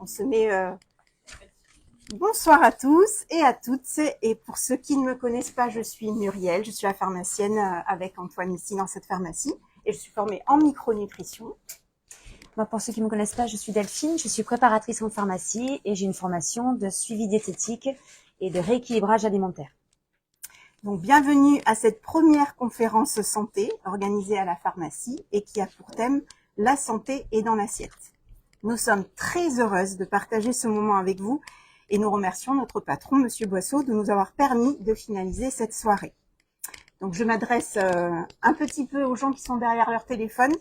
On se met bonsoir à tous et à toutes. Et pour ceux qui ne me connaissent pas, je suis Muriel, je suis la pharmacienne avec Antoine ici dans cette pharmacie et je suis formée en micronutrition. Moi, pour ceux qui ne me connaissent pas, je suis Delphine, je suis préparatrice en pharmacie et j'ai une formation de suivi diététique et de rééquilibrage alimentaire. Donc, bienvenue à cette première conférence santé organisée à la pharmacie et qui a pour thème « La santé est dans l'assiette ». Nous sommes très heureuses de partager ce moment avec vous et nous remercions notre patron, Monsieur Boisseau, de nous avoir permis de finaliser cette soirée. Donc, je m'adresse un petit peu aux gens qui sont derrière leur téléphone.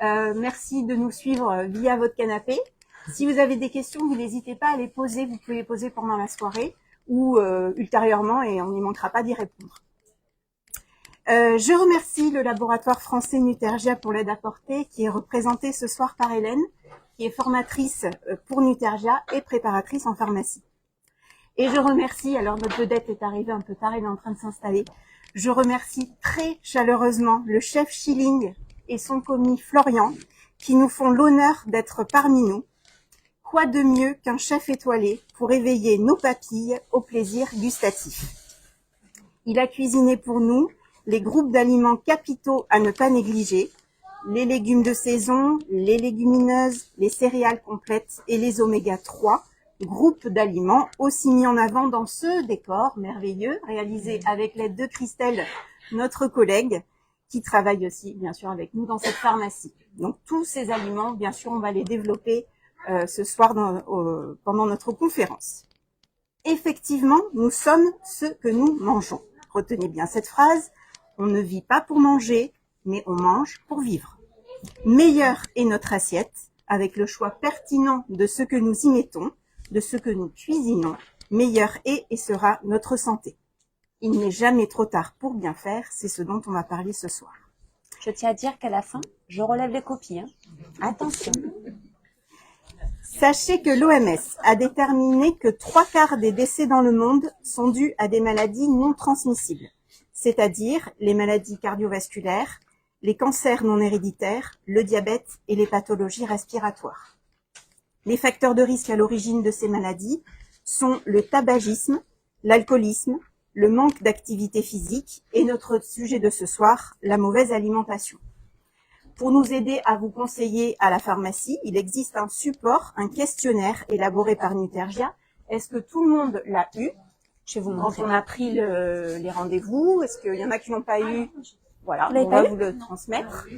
Merci de nous suivre via votre canapé. Si vous avez des questions, vous n'hésitez pas à les poser. Vous pouvez les poser pendant la soirée ou ultérieurement et on n'y manquera pas d'y répondre. Je remercie le laboratoire français Nutergia pour l'aide apportée qui est représenté ce soir par Hélène, qui est formatrice pour Nutergia et préparatrice en pharmacie. Et je remercie, alors notre vedette est arrivée un peu tard, elle est en train de s'installer, je remercie très chaleureusement le chef Schilling et son commis Florian qui nous font l'honneur d'être parmi nous. Quoi de mieux qu'un chef étoilé pour éveiller nos papilles au plaisir gustatif. Il a cuisiné pour nous les groupes d'aliments capitaux à ne pas négliger, les légumes de saison, les légumineuses, les céréales complètes et les oméga 3, groupes d'aliments aussi mis en avant dans ce décor merveilleux réalisé avec l'aide de Christelle, notre collègue, qui travaille aussi bien sûr avec nous dans cette pharmacie. Donc tous ces aliments, bien sûr, on va les développer ce soir pendant notre conférence. Effectivement, nous sommes ce que nous mangeons. Retenez bien cette phrase, on ne vit pas pour manger, mais on mange pour vivre. Meilleure est notre assiette, avec le choix pertinent de ce que nous y mettons, de ce que nous cuisinons, meilleure est et sera notre santé. Il n'est jamais trop tard pour bien faire, c'est ce dont on va parler ce soir. Je tiens à dire qu'à la fin, je relève les copies. Attention. Sachez que l'OMS a déterminé que 3/4 des décès dans le monde sont dus à des maladies non transmissibles, c'est-à-dire les maladies cardiovasculaires, les cancers non héréditaires, le diabète et les pathologies respiratoires. Les facteurs de risque à l'origine de ces maladies sont le tabagisme, l'alcoolisme, le manque d'activité physique et notre sujet de ce soir, la mauvaise alimentation. Pour nous aider à vous conseiller à la pharmacie, il existe un support, un questionnaire élaboré par Nutergia. Est-ce que tout le monde l'a eu? Je vais vous montrer. Quand on a pris les rendez-vous, est-ce qu'il y en a qui n'ont pas eu? Voilà, on va vous le transmettre.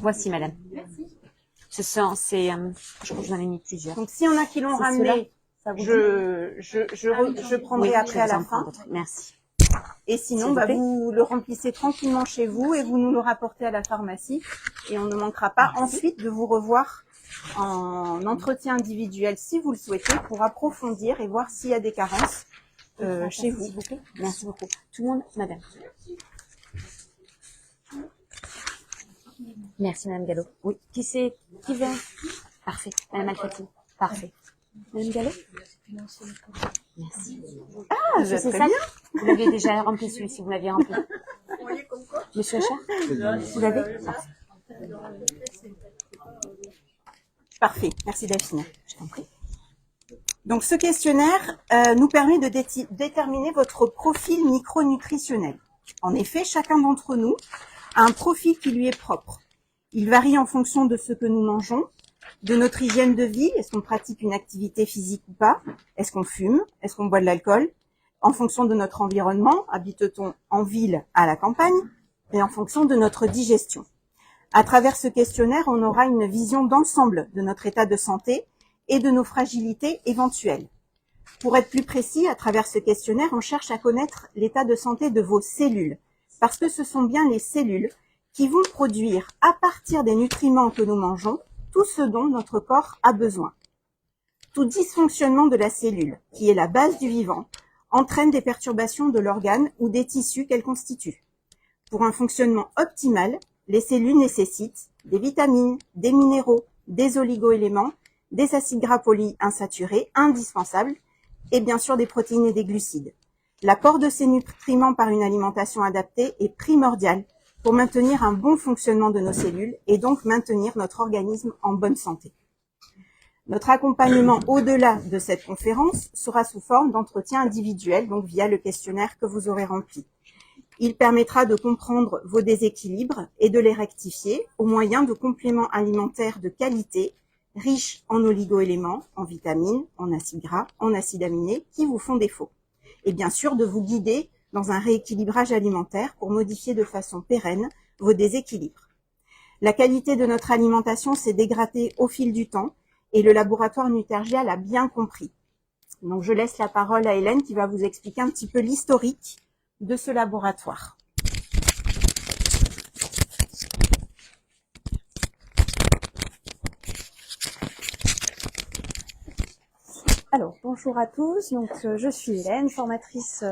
Voici, madame. Je crois que j'en ai mis plusieurs. Donc, s'il y en a qui l'ont ramené, je prendrai après à la fin. Merci. Et sinon, vous le remplissez tranquillement chez vous et vous nous le rapportez à la pharmacie. Et on ne manquera pas ensuite de vous revoir en entretien individuel si vous le souhaitez pour approfondir et voir s'il y a des carences chez vous. Merci beaucoup. Tout le monde, madame. Merci, madame Gallo. Oui. Qui vient? Parfait. Madame Alfati. Parfait. Madame Gallo? Merci. Ah, c'est très bien. Vous l'avez déjà rempli celui-ci, vous l'aviez rempli. Monsieur Achard? Vous l'avez? Parfait. Parfait. Merci Delphine. Je t'en prie. Donc, ce questionnaire nous permet de déterminer votre profil micronutritionnel. En effet, chacun d'entre nous a un profil qui lui est propre. Il varie en fonction de ce que nous mangeons, de notre hygiène de vie, est-ce qu'on pratique une activité physique ou pas, est-ce qu'on fume, est-ce qu'on boit de l'alcool, en fonction de notre environnement, habite-t-on en ville, à la campagne, et en fonction de notre digestion. À travers ce questionnaire, on aura une vision d'ensemble de notre état de santé et de nos fragilités éventuelles. Pour être plus précis, à travers ce questionnaire, on cherche à connaître l'état de santé de vos cellules, parce que ce sont bien les cellules qui vont produire, à partir des nutriments que nous mangeons, tout ce dont notre corps a besoin. Tout dysfonctionnement de la cellule, qui est la base du vivant, entraîne des perturbations de l'organe ou des tissus qu'elle constitue. Pour un fonctionnement optimal, les cellules nécessitent des vitamines, des minéraux, des oligoéléments, des acides gras polyinsaturés indispensables et bien sûr des protéines et des glucides. L'apport de ces nutriments par une alimentation adaptée est primordial pour maintenir un bon fonctionnement de nos cellules et donc maintenir notre organisme en bonne santé. Notre accompagnement au-delà de cette conférence sera sous forme d'entretien individuel, donc via le questionnaire que vous aurez rempli. Il permettra de comprendre vos déséquilibres et de les rectifier au moyen de compléments alimentaires de qualité, riches en oligo-éléments, en vitamines, en acides gras, en acides aminés qui vous font défaut. Et bien sûr, de vous guider dans un rééquilibrage alimentaire pour modifier de façon pérenne vos déséquilibres. La qualité de notre alimentation s'est dégradée au fil du temps et le laboratoire Nutergia l'a bien compris. Donc je laisse la parole à Hélène qui va vous expliquer un petit peu l'historique de ce laboratoire. Alors, bonjour à tous. Donc, je suis Hélène, formatrice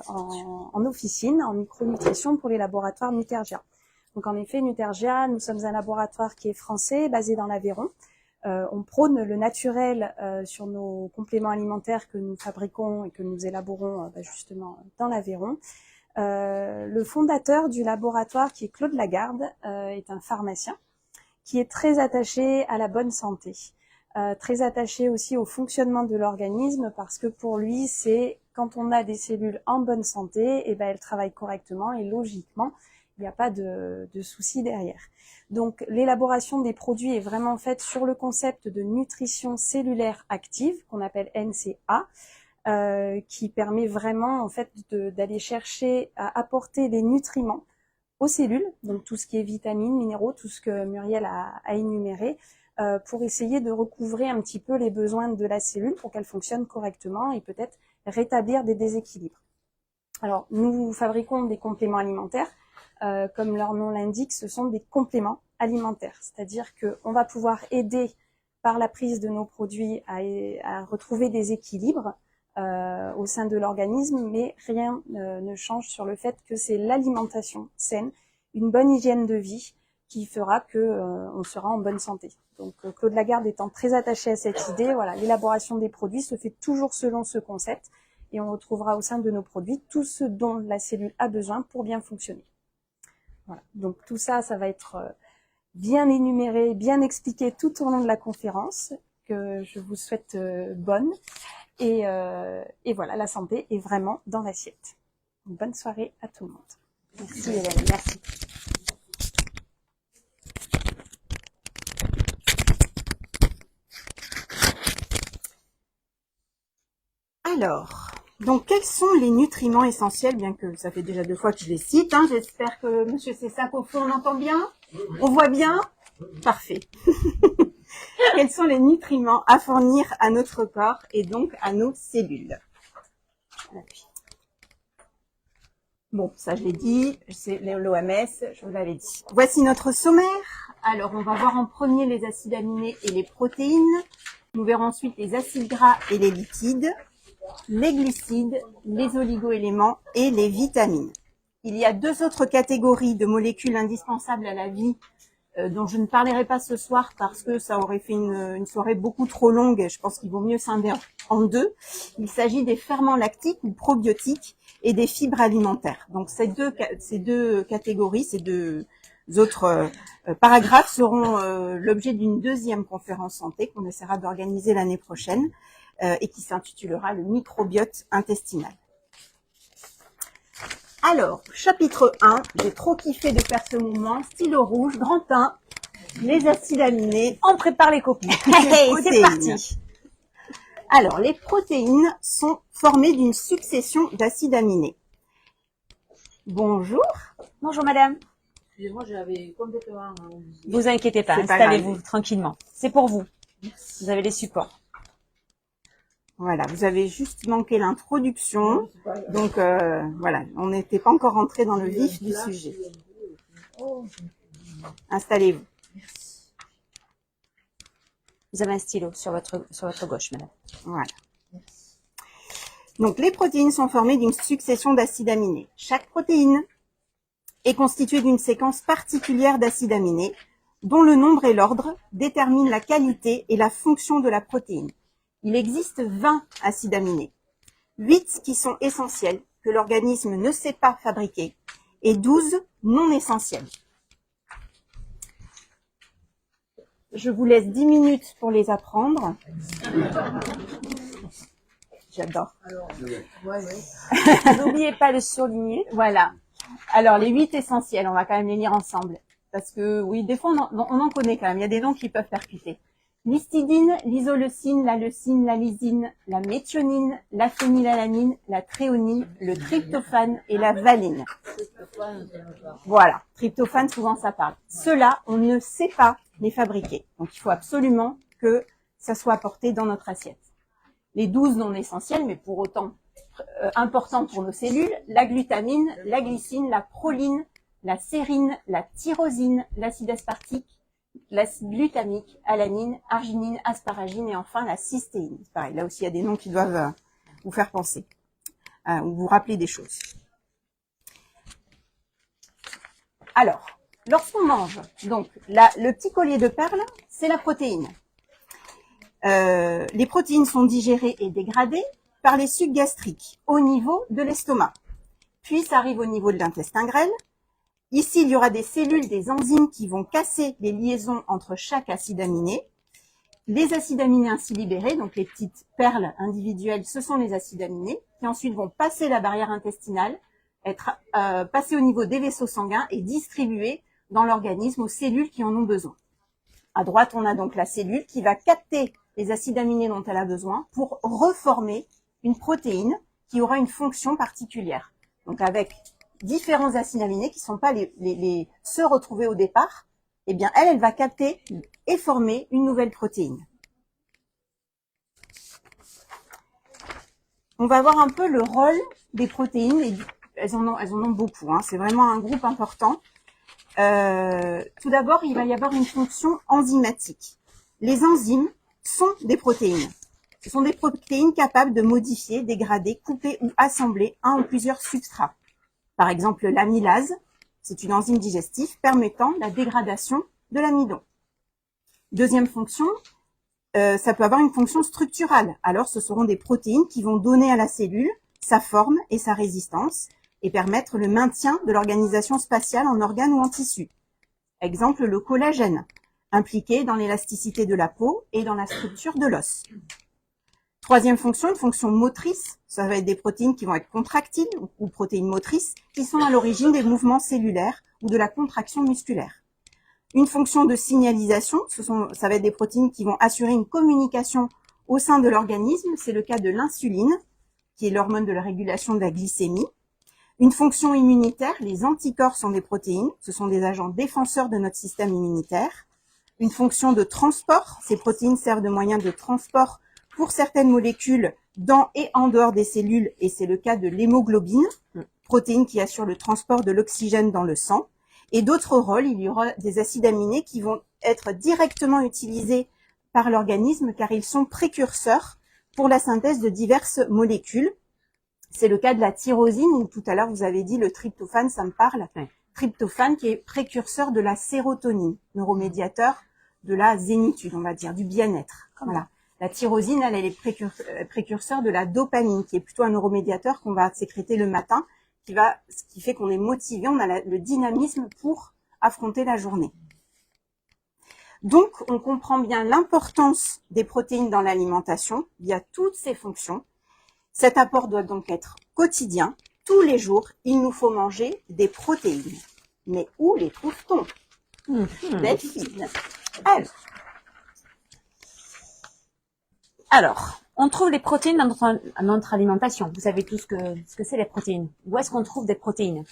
en officine, en micronutrition pour les laboratoires Nutergia. Donc, en effet, Nutergia, nous sommes un laboratoire qui est français, basé dans l'Aveyron. On prône le naturel sur nos compléments alimentaires que nous fabriquons et que nous élaborons justement dans l'Aveyron. Le fondateur du laboratoire, qui est Claude Lagarde, est un pharmacien qui est très attaché à la bonne santé. Très attaché aussi au fonctionnement de l'organisme parce que pour lui, c'est quand on a des cellules en bonne santé, et ben elles travaillent correctement et logiquement, il n'y a pas de souci derrière. Donc l'élaboration des produits est vraiment faite sur le concept de nutrition cellulaire active qu'on appelle NCA, qui permet vraiment en fait d'aller chercher à apporter des nutriments aux cellules, donc tout ce qui est vitamines, minéraux, tout ce que Muriel a énuméré, pour essayer de recouvrer un petit peu les besoins de la cellule pour qu'elle fonctionne correctement et peut-être rétablir des déséquilibres. Alors, nous fabriquons des compléments alimentaires. Comme leur nom l'indique, ce sont des compléments alimentaires. C'est-à-dire qu'on va pouvoir aider par la prise de nos produits à retrouver des équilibres au sein de l'organisme, mais rien ne change sur le fait que c'est l'alimentation saine, une bonne hygiène de vie qui fera que on sera en bonne santé. Donc Claude Lagarde étant très attaché à cette idée, voilà, l'élaboration des produits se fait toujours selon ce concept et on retrouvera au sein de nos produits tout ce dont la cellule a besoin pour bien fonctionner. Voilà. Donc tout ça, ça va être bien énuméré, bien expliqué tout au long de la conférence, que je vous souhaite bonne. Et voilà, la santé est vraiment dans l'assiette. Bonne soirée à tout le monde. Merci Hélène, merci. Alors, donc quels sont les nutriments essentiels, bien que ça fait déjà 2 fois que je les cite, hein, j'espère que Monsieur Cessac au fond on entend bien, on voit bien, parfait. Quels sont les nutriments à fournir à notre corps et donc à nos cellules? Bon, ça je l'ai dit, c'est l'OMS, je vous l'avais dit. Voici notre sommaire. Alors, on va voir en premier les acides aminés et les protéines. Nous verrons ensuite les acides gras et les lipides, les glucides, les oligo-éléments et les vitamines. Il y a 2 autres catégories de molécules indispensables à la vie dont je ne parlerai pas ce soir parce que ça aurait fait une soirée beaucoup trop longue et je pense qu'il vaut mieux scinder en 2. Il s'agit des ferments lactiques ou probiotiques et des fibres alimentaires. Donc ces deux catégories, ces 2 autres paragraphes seront l'objet d'une 2e conférence santé qu'on essaiera d'organiser l'année prochaine et qui s'intitulera le microbiote intestinal. Alors, chapitre 1, j'ai trop kiffé de faire ce moment, stylo rouge, grand 1, les acides aminés. On prépare les copies. C'est parti. Alors, les protéines sont formées d'une succession d'acides aminés. Bonjour. Bonjour madame. Excusez-moi, j'avais complètement... Vous inquiétez pas, C'est pas installez-vous grave. tranquillement. C'est pour vous. Vous avez les supports. Voilà, vous avez juste manqué l'introduction. Donc, voilà, on n'était pas encore rentré dans le vif du sujet. Installez-vous. Vous avez un stylo sur votre gauche, madame. Voilà. Donc, les protéines sont formées d'une succession d'acides aminés. Chaque protéine est constituée d'une séquence particulière d'acides aminés, dont le nombre et l'ordre déterminent la qualité et la fonction de la protéine. Il existe 20 acides aminés, 8 qui sont essentiels, que l'organisme ne sait pas fabriquer, et 12 non essentiels. Je vous laisse 10 minutes pour les apprendre. J'adore. N'oubliez pas de surligner. Voilà. Alors, les 8 essentiels, on va quand même les lire ensemble. Parce que, oui, des fois, on en connaît quand même. Il y a des noms qui peuvent percuter. L'histidine, l'isoleucine, la leucine, la lysine, la méthionine, la phénylalanine, la tréonine, le tryptophane et la valine. Voilà. Tryptophane, souvent, ça parle. Ceux-là, on ne sait pas les fabriquer. Donc, il faut absolument que ça soit apporté dans notre assiette. Les 12 non essentiels, mais pour autant importants pour nos cellules, la glutamine, la glycine, la proline, la sérine, la tyrosine, l'acide aspartique, l'acide glutamique, alanine, arginine, asparagine et enfin la cystéine. C'est pareil, là aussi il y a des noms qui doivent vous faire penser, ou vous rappeler des choses. Alors, lorsqu'on mange, donc le petit collier de perles, c'est la protéine. Les protéines sont digérées et dégradées par les sucs gastriques au niveau de l'estomac. Puis ça arrive au niveau de l'intestin grêle. Ici, il y aura des cellules, des enzymes qui vont casser les liaisons entre chaque acide aminé. Les acides aminés ainsi libérés, donc les petites perles individuelles, ce sont les acides aminés, qui ensuite vont passer la barrière intestinale, être passés au niveau des vaisseaux sanguins et distribués dans l'organisme aux cellules qui en ont besoin. À droite, on a donc la cellule qui va capter les acides aminés dont elle a besoin pour reformer une protéine qui aura une fonction particulière. Donc avec différents acides aminés qui ne sont pas ceux retrouvés au départ, eh bien elle va capter et former une nouvelle protéine. On va voir un peu le rôle des protéines. Et elles en ont beaucoup, hein, c'est vraiment un groupe important. Tout d'abord, il va y avoir une fonction enzymatique. Les enzymes sont des protéines. Ce sont des protéines capables de modifier, dégrader, couper ou assembler un ou plusieurs substrats. Par exemple, l'amylase, c'est une enzyme digestive permettant la dégradation de l'amidon. Deuxième fonction, ça peut avoir une fonction structurale. Alors, ce seront des protéines qui vont donner à la cellule sa forme et sa résistance et permettre le maintien de l'organisation spatiale en organes ou en tissus. Exemple, le collagène, impliqué dans l'élasticité de la peau et dans la structure de l'os. Troisième fonction, une fonction motrice, ça va être des protéines qui vont être contractiles ou protéines motrices, qui sont à l'origine des mouvements cellulaires ou de la contraction musculaire. Une fonction de signalisation, ça va être des protéines qui vont assurer une communication au sein de l'organisme, c'est le cas de l'insuline, qui est l'hormone de la régulation de la glycémie. Une fonction immunitaire, les anticorps sont des protéines, ce sont des agents défenseurs de notre système immunitaire. Une fonction de transport, ces protéines servent de moyen de transport pour certaines molécules dans et en dehors des cellules, et c'est le cas de l'hémoglobine, protéine qui assure le transport de l'oxygène dans le sang. Et d'autres rôles, il y aura des acides aminés qui vont être directement utilisés par l'organisme car ils sont précurseurs pour la synthèse de diverses molécules. C'est le cas de la tyrosine, où tout à l'heure vous avez dit le tryptophane, ça me parle. Oui. Tryptophane qui est précurseur de la sérotonine, neuromédiateur de la zénitude, on va dire, du bien-être. Voilà. La tyrosine, elle est précurseur de la dopamine, qui est plutôt un neuromédiateur qu'on va sécréter le matin, ce qui fait qu'on est motivé, on a le dynamisme pour affronter la journée. Donc, on comprend bien l'importance des protéines dans l'alimentation via toutes ces fonctions. Cet apport doit donc être quotidien. Tous les jours, il nous faut manger des protéines. Mais où les trouve-t-on? Delphine. Alors, on trouve les protéines dans notre alimentation. Vous savez tous ce que c'est les protéines. Où est-ce qu'on trouve des protéines?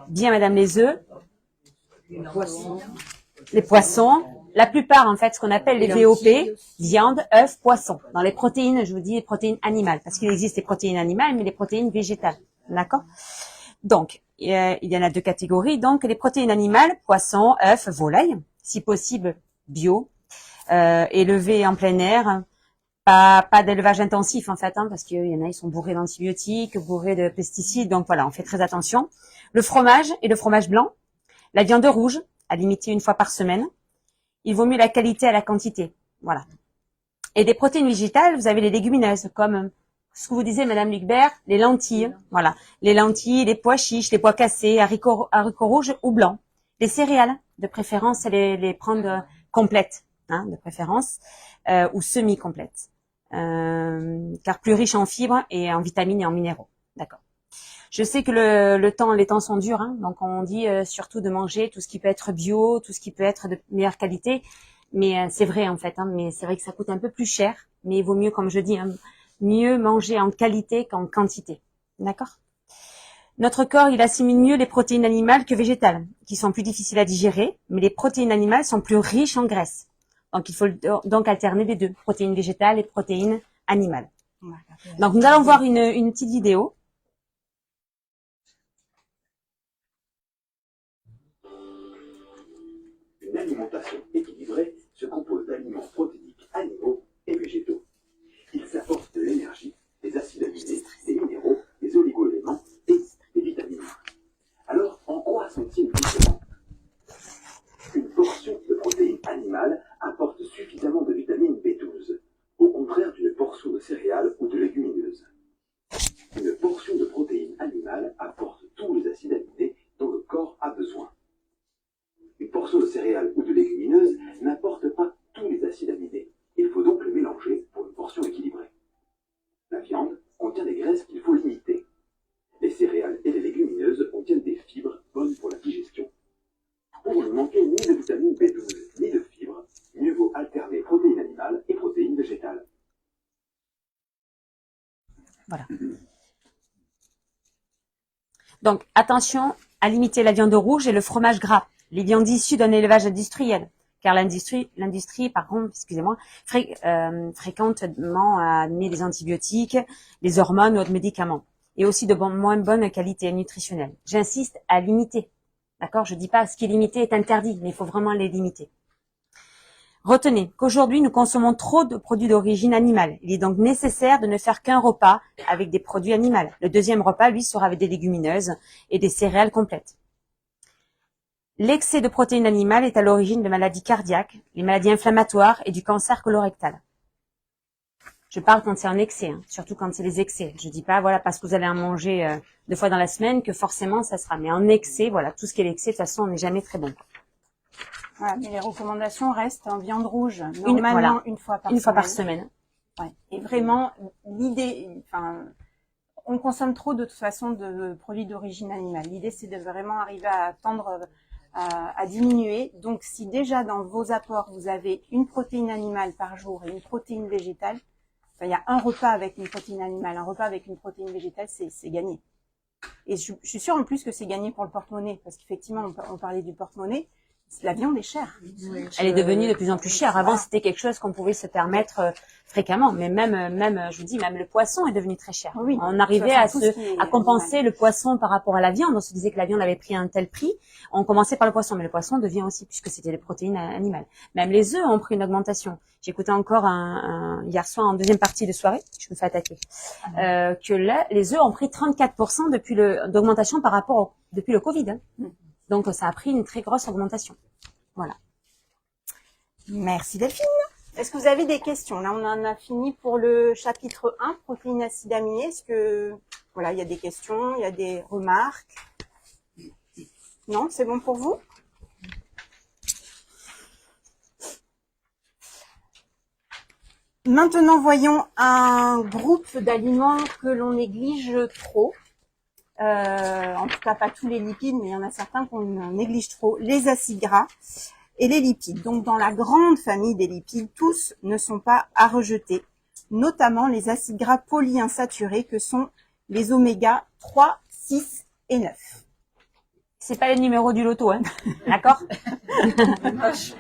Bien, madame, les œufs, les poissons, la plupart, en fait, ce qu'on appelle les VOP, viande, œufs, poissons. Dans les protéines, je vous dis les protéines animales, parce qu'il existe les protéines animales, mais les protéines végétales. D'accord? Donc, il y en a deux catégories. Donc, les protéines animales, poissons, œufs, volailles, si possible, bio, élevés en plein air, pas d'élevage intensif, en fait, hein, parce qu'il y en a, ils sont bourrés d'antibiotiques, bourrés de pesticides, donc voilà, on fait très attention. Le fromage et le fromage blanc, la viande rouge, à limiter une fois par semaine. Il vaut mieux la qualité à la quantité. Voilà. Et des protéines végétales, vous avez les légumineuses, comme ce que vous disiez, Madame Lucbert, les lentilles, voilà, les lentilles, les pois chiches, les pois cassés, haricots rouges ou blancs, les céréales, de préférence, les prendre complètes, hein, de préférence, ou semi-complètes, car plus riches en fibres et en vitamines et en minéraux. D'accord. Je sais que les temps sont durs, hein, donc on dit surtout de manger tout ce qui peut être bio, tout ce qui peut être de meilleure qualité, mais c'est vrai en fait, hein, mais c'est vrai que ça coûte un peu plus cher, mais il vaut mieux, comme je dis, hein, mieux manger en qualité qu'en quantité. D'accord? Notre corps, il assimile mieux les protéines animales que végétales, qui sont plus difficiles à digérer, mais les protéines animales sont plus riches en graisse. Donc il faut donc alterner les deux, protéines végétales et protéines animales. Donc nous allons voir une petite vidéo. Une alimentation équilibrée se compose d'aliments protéiques animaux et végétaux. Ils apportent de l'énergie, des acides aminés, des minéraux, des oligo-éléments et des vitamines. Alors, en quoi sont-ils différents? Une portion de protéines animales apporte suffisamment de vitamine B12, au contraire d'une portion de céréales ou de légumineuses. Une portion de protéines animales apporte tous les acides aminés dont le corps a besoin. Une portion de céréales ou de légumineuses n'apporte pas tous les acides aminés. Il faut donc les mélanger pour une portion équilibrée. La viande contient des graisses qu'il faut limiter. Les céréales et les légumineuses contiennent des fibres bonnes pour la digestion. Pour ne manquer ni de vitamine B12 ni de fibres, mieux vaut alterner protéines animales et protéines végétales. Voilà. Donc, attention à limiter la viande rouge et le fromage gras, les viandes issues d'un élevage industriel, car l'industrie, par contre, excusez-moi, fréquemment admet des antibiotiques, des hormones ou autres médicaments, et aussi de moins bonne qualité nutritionnelle. J'insiste à limiter. D'accord? Je dis pas ce qui est limité est interdit, mais il faut vraiment les limiter. Retenez qu'aujourd'hui, nous consommons trop de produits d'origine animale. Il est donc nécessaire de ne faire qu'un repas avec des produits animaux. Le deuxième repas, lui, sera avec des légumineuses et des céréales complètes. L'excès de protéines animales est à l'origine de maladies cardiaques, les maladies inflammatoires et du cancer colorectal. Je parle quand c'est en excès, hein, surtout quand c'est les excès. Je dis pas, voilà, parce que vous allez en manger 2 fois dans la semaine que forcément ça sera. Mais en excès, voilà, tout ce qui est l'excès, de toute façon, on n'est jamais très bon. Voilà, mais les recommandations restent en viande rouge, normalement une fois par semaine. Une fois par semaine. Ouais. Et vraiment, l'idée, enfin, on consomme trop de toute façon de produits d'origine animale. L'idée, c'est de vraiment arriver à tendre à diminuer. Donc, si déjà dans vos apports, vous avez une protéine animale par jour et une protéine végétale, enfin, il y a un repas avec une protéine animale, un repas avec une protéine végétale, c'est gagné. Et je suis sûre en plus que c'est gagné pour le porte-monnaie, parce qu'effectivement, on parlait du porte-monnaie. La viande est chère. Elle est devenue de plus en plus chère. Avant, c'était quelque chose qu'on pouvait se permettre fréquemment. Mais même, je vous dis, même le poisson est devenu très cher. Oui, on arrivait à compenser le poisson par rapport à la viande. On se disait que la viande avait pris un tel prix. On commençait par le poisson, mais le poisson devient aussi, puisque c'était des protéines animales. Même les œufs ont pris une augmentation. J'écoutais encore hier soir en deuxième partie de soirée, je me fais attaquer, que là, les œufs ont pris 34% d'augmentation par rapport depuis le Covid. Hein. Donc, ça a pris une très grosse augmentation. Voilà. Merci Delphine. Est-ce que vous avez des questions? Là, on en a fini pour le chapitre 1, protéines, acides aminés. Est-ce que, voilà, il y a des questions, il y a des remarques? Non, c'est bon pour vous? Maintenant, voyons un groupe d'aliments que l'on néglige trop. En tout cas, pas tous les lipides, mais il y en a certains qu'on néglige trop. Les acides gras et les lipides. Donc, dans la grande famille des lipides, tous ne sont pas à rejeter, notamment les acides gras polyinsaturés que sont les oméga 3, 6 et 9. C'est pas le numéro du loto, hein. D'accord? Dommage.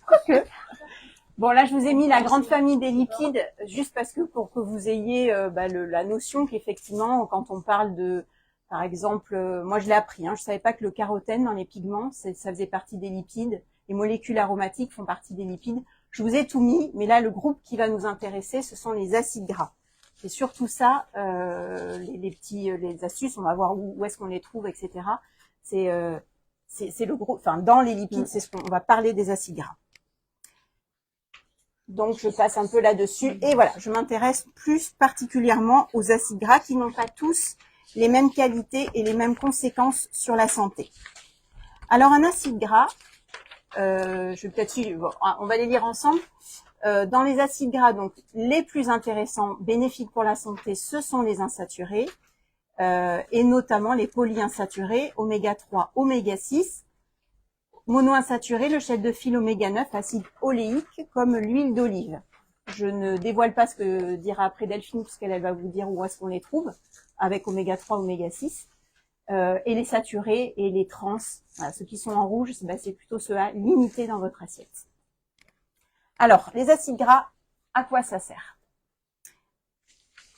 Quoique. Bon, là, je vous ai mis la grande famille des lipides, juste parce que pour que vous ayez la notion qu'effectivement, quand on parle de, par exemple, moi je l'ai appris, je savais pas que le carotène dans les pigments, ça faisait partie des lipides. Les molécules aromatiques font partie des lipides. Je vous ai tout mis, mais là, le groupe qui va nous intéresser, ce sont les acides gras. Et surtout ça, les astuces, on va voir où est-ce qu'on les trouve, etc. C'est le groupe, enfin, dans les lipides, c'est ce qu'on va parler des acides gras. Donc, je passe un peu là-dessus. Et voilà, je m'intéresse plus particulièrement aux acides gras qui n'ont pas tous les mêmes qualités et les mêmes conséquences sur la santé. Alors, un acide gras, je vais peut-être suivre, on va les lire ensemble. Dans les acides gras, donc les plus intéressants, bénéfiques pour la santé, ce sont les insaturés, et notamment les polyinsaturés, oméga 3, oméga 6, monoinsaturés, le chef de file oméga 9, acide oléique, comme l'huile d'olive. Je ne dévoile pas ce que dira après Delphine, puisqu'elle va vous dire où est-ce qu'on les trouve, avec oméga 3, oméga 6. Et les saturés et les trans, voilà, ceux qui sont en rouge, c'est plutôt ceux à limiter dans votre assiette. Alors, les acides gras, à quoi ça sert?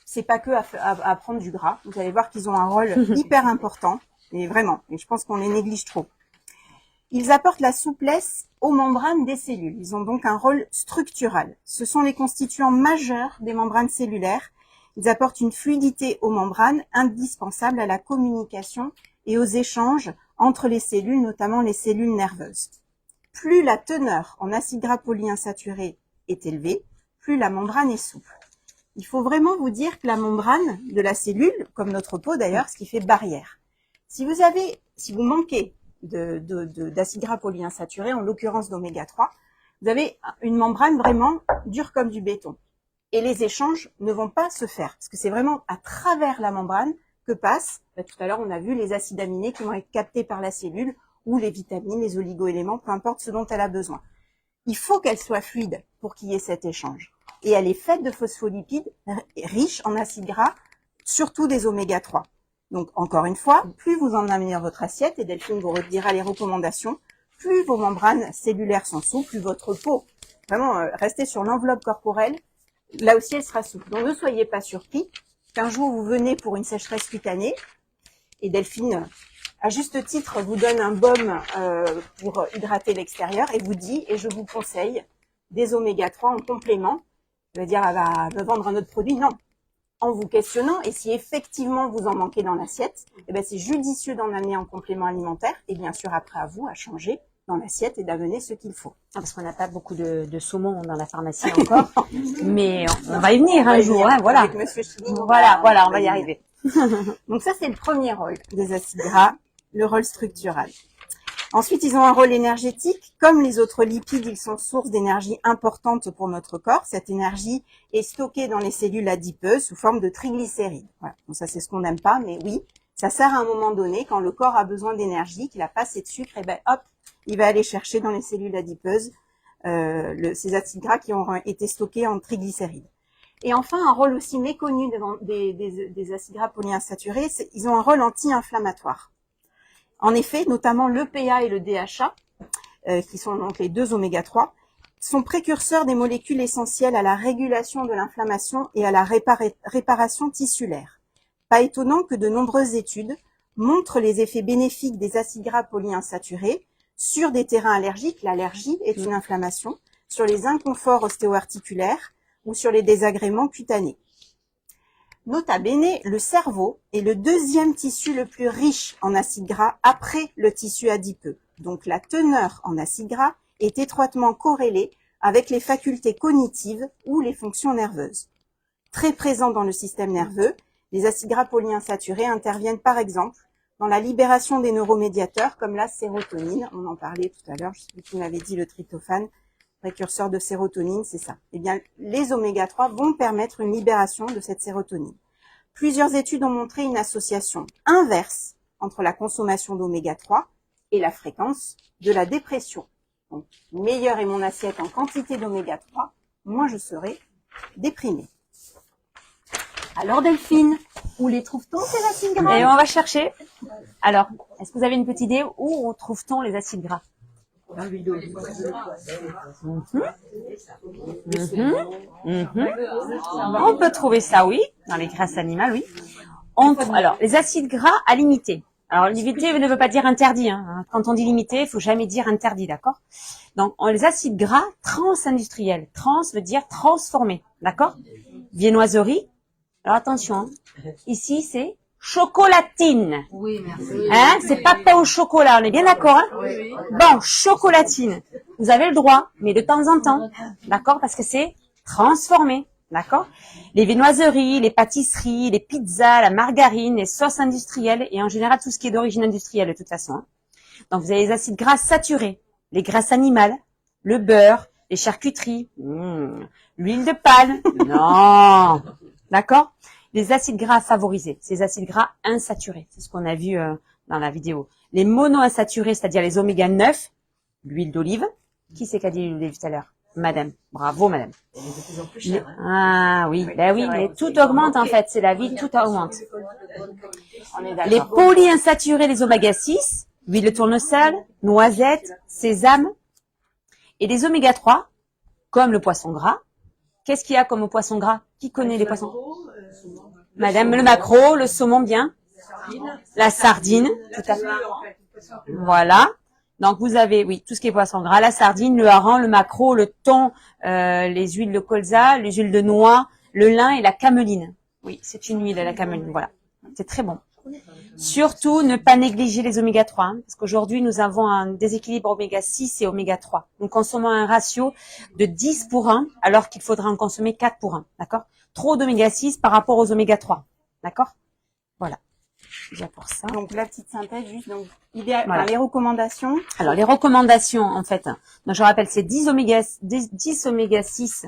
C'est pas que à prendre du gras. Vous allez voir qu'ils ont un rôle hyper important, et vraiment, et je pense qu'on les néglige trop. Ils apportent la souplesse aux membranes des cellules. Ils ont donc un rôle structural. Ce sont les constituants majeurs des membranes cellulaires. Ils apportent une fluidité aux membranes indispensable à la communication et aux échanges entre les cellules, notamment les cellules nerveuses. Plus la teneur en acides gras polyinsaturés est élevée, plus la membrane est souple. Il faut vraiment vous dire que la membrane de la cellule, comme notre peau d'ailleurs, ce qui fait barrière. Si vous manquez d'acides gras polyinsaturés, en l'occurrence d'oméga 3, vous avez une membrane vraiment dure comme du béton. Et les échanges ne vont pas se faire, parce que c'est vraiment à travers la membrane que passent, tout à l'heure on a vu les acides aminés qui vont être captés par la cellule, ou les vitamines, les oligo-éléments, peu importe ce dont elle a besoin. Il faut qu'elle soit fluide pour qu'il y ait cet échange. Et elle est faite de phospholipides riches en acides gras, surtout des oméga 3. Donc, encore une fois, plus vous en amenez dans votre assiette, et Delphine vous redira les recommandations, plus vos membranes cellulaires sont souples, plus votre peau, vraiment, restez sur l'enveloppe corporelle, là aussi elle sera souple. Donc, ne soyez pas surpris qu'un jour vous venez pour une sécheresse cutanée, et Delphine, à juste titre, vous donne un baume pour hydrater l'extérieur, et vous dit, et je vous conseille, des oméga 3 en complément. Je vais dire, elle va me vendre un autre produit. Non. En vous questionnant, et si effectivement vous en manquez dans l'assiette, eh ben c'est judicieux d'en amener en complément alimentaire, et bien sûr après à vous à changer dans l'assiette et d'amener ce qu'il faut. Parce qu'on n'a pas beaucoup de saumon dans la pharmacie encore, mais on va y venir un jour, hein, voilà. Avec Monsieur Chili, Voilà, on va y arriver. Donc ça c'est le premier rôle des acides gras, le rôle structural. Ensuite, ils ont un rôle énergétique. Comme les autres lipides, ils sont source d'énergie importante pour notre corps. Cette énergie est stockée dans les cellules adipeuses sous forme de triglycérides. Voilà. Donc ça, c'est ce qu'on n'aime pas, mais oui, ça sert à un moment donné, quand le corps a besoin d'énergie, qu'il a pas assez de sucre, et ben hop, il va aller chercher dans les cellules adipeuses ces acides gras qui ont été stockés en triglycérides. Et enfin, un rôle aussi méconnu des acides gras polyinsaturés, ils ont un rôle anti-inflammatoire. En effet, notamment l'EPA et le DHA, qui sont donc les deux oméga 3, sont précurseurs des molécules essentielles à la régulation de l'inflammation et à la réparation tissulaire. Pas étonnant que de nombreuses études montrent les effets bénéfiques des acides gras polyinsaturés sur des terrains allergiques, l'allergie est une inflammation, sur les inconforts ostéo-articulaires ou sur les désagréments cutanés. Nota bene, le cerveau est le deuxième tissu le plus riche en acides gras après le tissu adipeux. Donc la teneur en acides gras est étroitement corrélée avec les facultés cognitives ou les fonctions nerveuses. Très présents dans le système nerveux, les acides gras polyinsaturés interviennent par exemple dans la libération des neuromédiateurs comme la sérotonine. On en parlait tout à l'heure, je sais plus qui m'avait dit le tryptophane. Précurseur de sérotonine, c'est ça. Eh bien, les oméga 3 vont permettre une libération de cette sérotonine. Plusieurs études ont montré une association inverse entre la consommation d'oméga 3 et la fréquence de la dépression. Donc, meilleure est mon assiette en quantité d'oméga 3, moins je serai déprimée. Alors Delphine, où les trouve-t-on ces acides gras? Et on va chercher. Alors, est-ce que vous avez une petite idée où trouve-t-on les acides gras? On peut trouver ça, oui, dans les graisses animales, oui. Alors, les acides gras à limiter. Alors, limité ne veut pas dire interdit. Hein. Quand on dit limité, il faut jamais dire interdit, d'accord? Donc, les acides gras trans-industriels. Trans veut dire transformé, d'accord? Viennoiserie. Alors, attention, hein. Ici, c'est chocolatine. Oui, merci. Hein, c'est pas pain au chocolat, on est bien d'accord, hein? Oui. Bon, chocolatine. Vous avez le droit, mais de temps en temps, d'accord? Parce que c'est transformé, d'accord? Les viennoiseries, les pâtisseries, les pizzas, la margarine, les sauces industrielles et en général tout ce qui est d'origine industrielle de toute façon. Hein. Donc vous avez les acides gras saturés, les graisses animales, le beurre, les charcuteries, l'huile de palme, non, d'accord? Les acides gras favorisés, ces acides gras insaturés, c'est ce qu'on a vu dans la vidéo. Les monoinsaturés, c'est-à-dire les oméga 9, l'huile d'olive. Qui c'est qui a dit l'huile d'olive tout à l'heure? Madame. Bravo, madame. Ah oui, ben oui, mais tout augmente en fait, c'est la vie, tout augmente. Les polyinsaturés, les oméga 6, l'huile de tournesol, noisettes, sésame, et les oméga 3, comme le poisson gras. Qu'est-ce qu'il y a comme poisson gras? Qui connaît les poissons? Madame, le maquereau, le saumon bien, la sardine, tout à fait. Voilà. Donc vous avez, oui, tout ce qui est poisson gras, la sardine, le hareng, le maquereau, le thon, les huiles de colza, les huiles de noix, le lin et la cameline. Oui, c'est une huile, la cameline, voilà. C'est très bon. Surtout, ne pas négliger les oméga 3, hein, parce qu'aujourd'hui, nous avons un déséquilibre oméga 6 et oméga 3. Nous consommons un ratio de 10 pour 1, alors qu'il faudra en consommer 4 pour 1, d'accord? Trop d'oméga 6 par rapport aux oméga 3, d'accord? Voilà. Déjà pour ça. Donc la petite synthèse, juste donc idéal, Voilà. les recommandations. Alors les recommandations en fait, donc je rappelle c'est 10 oméga 6.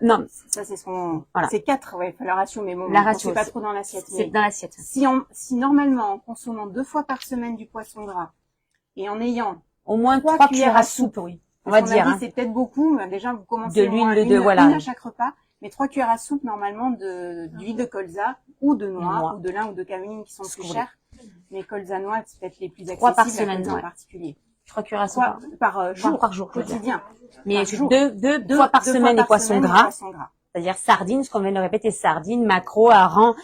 Non, Ça c'est son, Voilà. c'est 4, ouais, le ratio, mais bon, La on ratio, sait pas c'est- trop dans l'assiette. c'est Mais dans l'assiette. si normalement en consommant 2 fois par semaine du poisson gras et en ayant Au moins 3 3 cuillères à soupe, oui. On va parce qu'on dire. a dit, hein. c'est peut-être beaucoup, mais déjà vous commencez De au moins l'huile de- une voilà. à chaque repas, mais 3 cuillères à soupe normalement d'huile de colza ou de noix Noix. ou de lin ou de cameline qui sont Ce plus que vous chères. Mais colza noix, c'est peut-être les plus accessibles. 3 par la semaine, colza ouais. en particulier. 3 cuillères à soupe. 3 par jour, Par jour, je veux dire. quotidien. Mais par jour. deux fois par Deux semaine fois les poissons semaine, gras, poissons gras. c'est-à-dire sardines, ce qu'on vient de répéter, sardines, maquereau, hareng,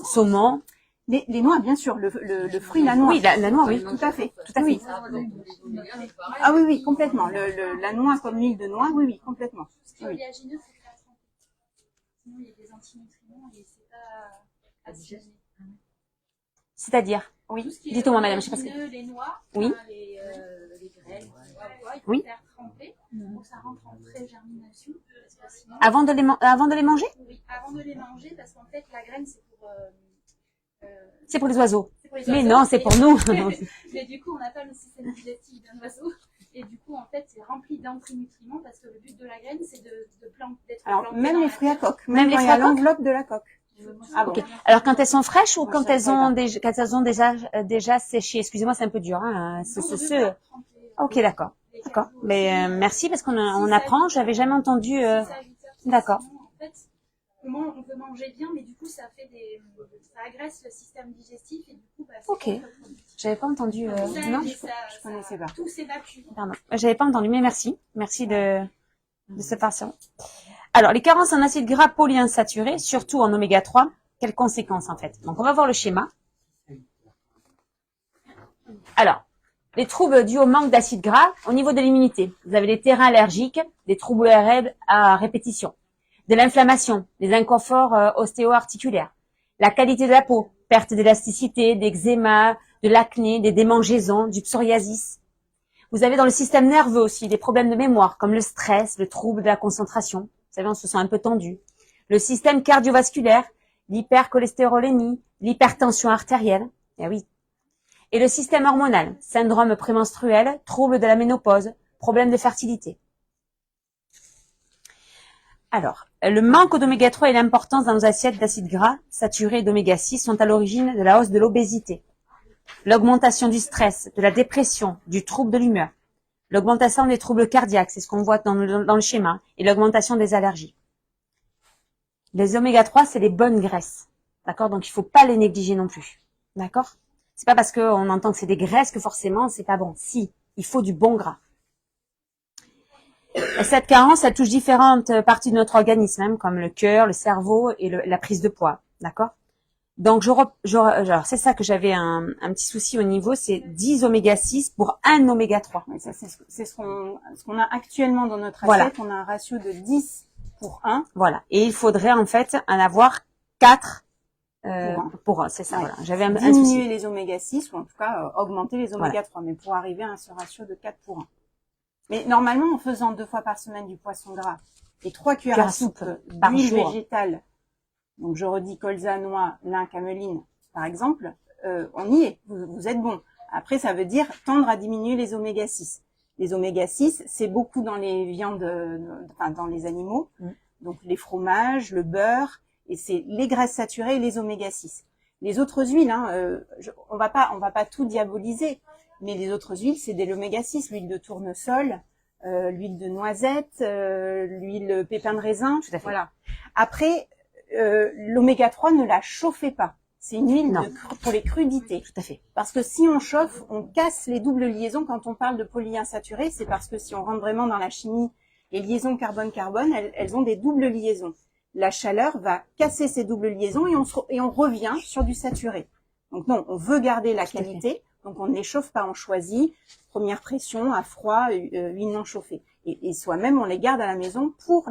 saumon. Les noix, bien sûr, le fruit, la noix. Oui, la noix, oui. Tout à fait. Tout à fait. Oui. Ah oui, oui, complètement. La noix comme l'huile de noix, oui, oui, complètement. Oui. Oléagineux, faut faire attention. Sinon, il y a des antinutriments et c'est pas assimilé. C'est-à-dire, Oui. Tout ce qui est dites-moi madame, je sais pas ce que... oléagineux, les noix, Oui. enfin, les graines, il faut Oui. faire tremper pour que ça rentre en pré-germination. Parce que sinon, Avant de les manger? oui, avant de les manger, parce qu'en fait, la graine, c'est pour C'est pour les oiseaux. c'est pour les Mais oiseaux. non, c'est pour nous. Mais du coup, on n'a pas le système digestif d'un oiseau. Et du coup, en fait, c'est rempli d'antinutriments parce que le but de la graine, c'est d'être Alors, planté même dans les la fruits à terre. coque. Même Même les quand il y fruits a à coque l'enveloppe de la coque. Ah bon. Ok. Alors quand elles sont fraîches ou Moi, quand je savais elles ont déjà séché? Excusez-moi, c'est un peu dur. Hein. Ok, d'accord. D'accord. Mais merci parce qu'on apprend. J'avais jamais entendu. D'accord. En fait, on peut manger bien, mais du coup, ça agresse le système digestif et du coup, c'est Ok. contre-productif. J'avais pas entendu. Non, Je connaissais pas. Tout s'évacue. pardon. J'avais pas entendu. Mais merci. Merci de cette façon. Alors, les carences en acides gras polyinsaturés, surtout en oméga 3, quelles conséquences en fait? Donc, on va voir le schéma. Alors, les troubles dus au manque d'acides gras au niveau de l'immunité. Vous avez des terrains allergiques, des troubles ORL à répétition, de l'inflammation, des inconforts ostéo-articulaires, la qualité de la peau, perte d'élasticité, d'eczéma, de l'acné, des démangeaisons, du psoriasis. Vous avez dans le système nerveux aussi des problèmes de mémoire comme le stress, le trouble de la concentration. Vous savez, on se sent un peu tendu. Le système cardiovasculaire, l'hypercholestérolémie, l'hypertension artérielle. Eh oui. Et le système hormonal, syndrome prémenstruel, trouble de la ménopause, problème de fertilité. Alors, le manque d'oméga 3 et l'importance dans nos assiettes d'acides gras saturés et d'oméga 6 sont à l'origine de la hausse de l'obésité, l'augmentation du stress, de la dépression, du trouble de l'humeur, l'augmentation des troubles cardiaques, c'est ce qu'on voit dans le schéma, et l'augmentation des allergies. Les oméga 3, c'est les bonnes graisses, d'accord? Donc, il faut pas les négliger non plus, d'accord? C'est pas parce qu'on entend que c'est des graisses que forcément c'est pas bon. Si, il faut du bon gras. Et cette carence, elle touche différentes parties de notre organisme, hein, comme le cœur, le cerveau et la prise de poids, d'accord? Donc, alors c'est ça que j'avais un petit souci au niveau, c'est 10 oméga 6 pour 1 oméga 3. Oui, ça, c'est ce qu'on a actuellement dans notre Voilà. assiette. On a un ratio de 10 pour 1. Voilà. Et il faudrait en fait en avoir 4 pour un, c'est ça. Ouais. Voilà. J'avais un Diminuer souci. les oméga 6 ou en tout cas augmenter les oméga Voilà. 3, mais pour arriver à ce ratio de 4 pour 1. Mais normalement, en faisant 2 fois par semaine du poisson gras et 3 cuillères à soupe par d'huile jour. végétale, donc je redis colza, noix, lin, cameline, par exemple, on y est, vous êtes bon. Après, ça veut dire tendre à diminuer les oméga 6. Les oméga 6, c'est beaucoup dans les viandes, enfin dans les animaux, donc les fromages, le beurre, et c'est les graisses saturées et les oméga 6. Les autres huiles, on va pas tout diaboliser, mais les autres huiles, c'est des l'oméga 6, l'huile de tournesol, l'huile de noisette, l'huile pépin de raisin, Tout à fait. voilà. Après, l'oméga 3, ne la chauffez pas. C'est une huile pour les crudités. Tout à fait. Parce que si on chauffe, on casse les doubles liaisons. Quand on parle de polyinsaturés, c'est parce que si on rentre vraiment dans la chimie, les liaisons carbone-carbone, elles ont des doubles liaisons. La chaleur va casser ces doubles liaisons et on revient sur du saturé. Donc non, on veut garder la qualité, donc on ne les chauffe pas, on choisit première pression, à froid, huile non chauffée. Et soi-même, on les garde à la maison pour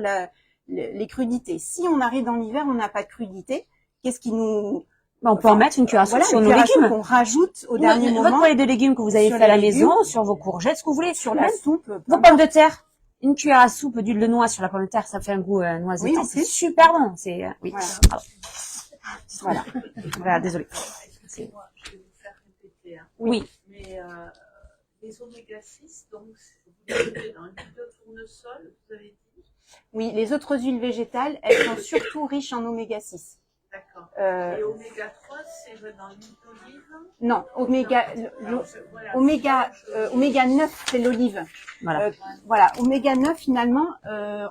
les crudités. Si on arrive dans l'hiver, on n'a pas de crudité, qu'est-ce qui nous... On peut en mettre une cuillère à soupe sur nos légumes. On rajoute au dernier moment. Votre poêle de légumes que vous avez sur fait à la les légumes, maison, sur vos courgettes, ce que vous voulez, sur la soupe. vos pommes de terre. Une cuillère à soupe d'huile de noix sur la pomme de terre, ça fait un goût noisettant. Oui, c'est super bon. C'est oui. Voilà. Voilà. Voilà, désolé. Excusez-moi, je vais vous faire répéter. Hein. Oui. Mais les oméga 6, donc vous les mettez dans l'huile de tournesol, vous avez dit. Oui, les autres huiles végétales, elles sont surtout riches en oméga 6. D'accord. Et oméga 3, c'est dans l'huile d'olive. Non, oméga 9, c'est l'olive. Voilà. Voilà, oméga 9, finalement,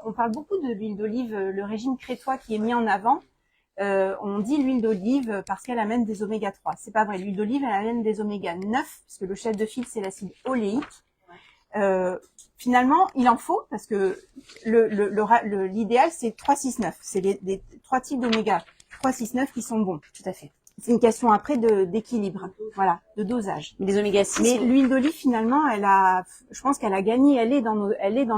on parle beaucoup de l'huile d'olive, le régime crétois qui est mis en avant. On dit l'huile d'olive parce qu'elle amène des oméga 3. C'est pas vrai, l'huile d'olive, elle amène des oméga 9, parce que le chef de file, c'est l'acide oléique. Finalement, il en faut, parce que l'idéal, c'est 3, 6, 9. C'est les 3 types d'oméga 3, 6, 9 qui sont bons. Tout à fait. C'est une question après d'équilibre, voilà, de dosage. Les oméga 6. Mais l'huile d'olive, finalement, je pense qu'elle a gagné, elle est dans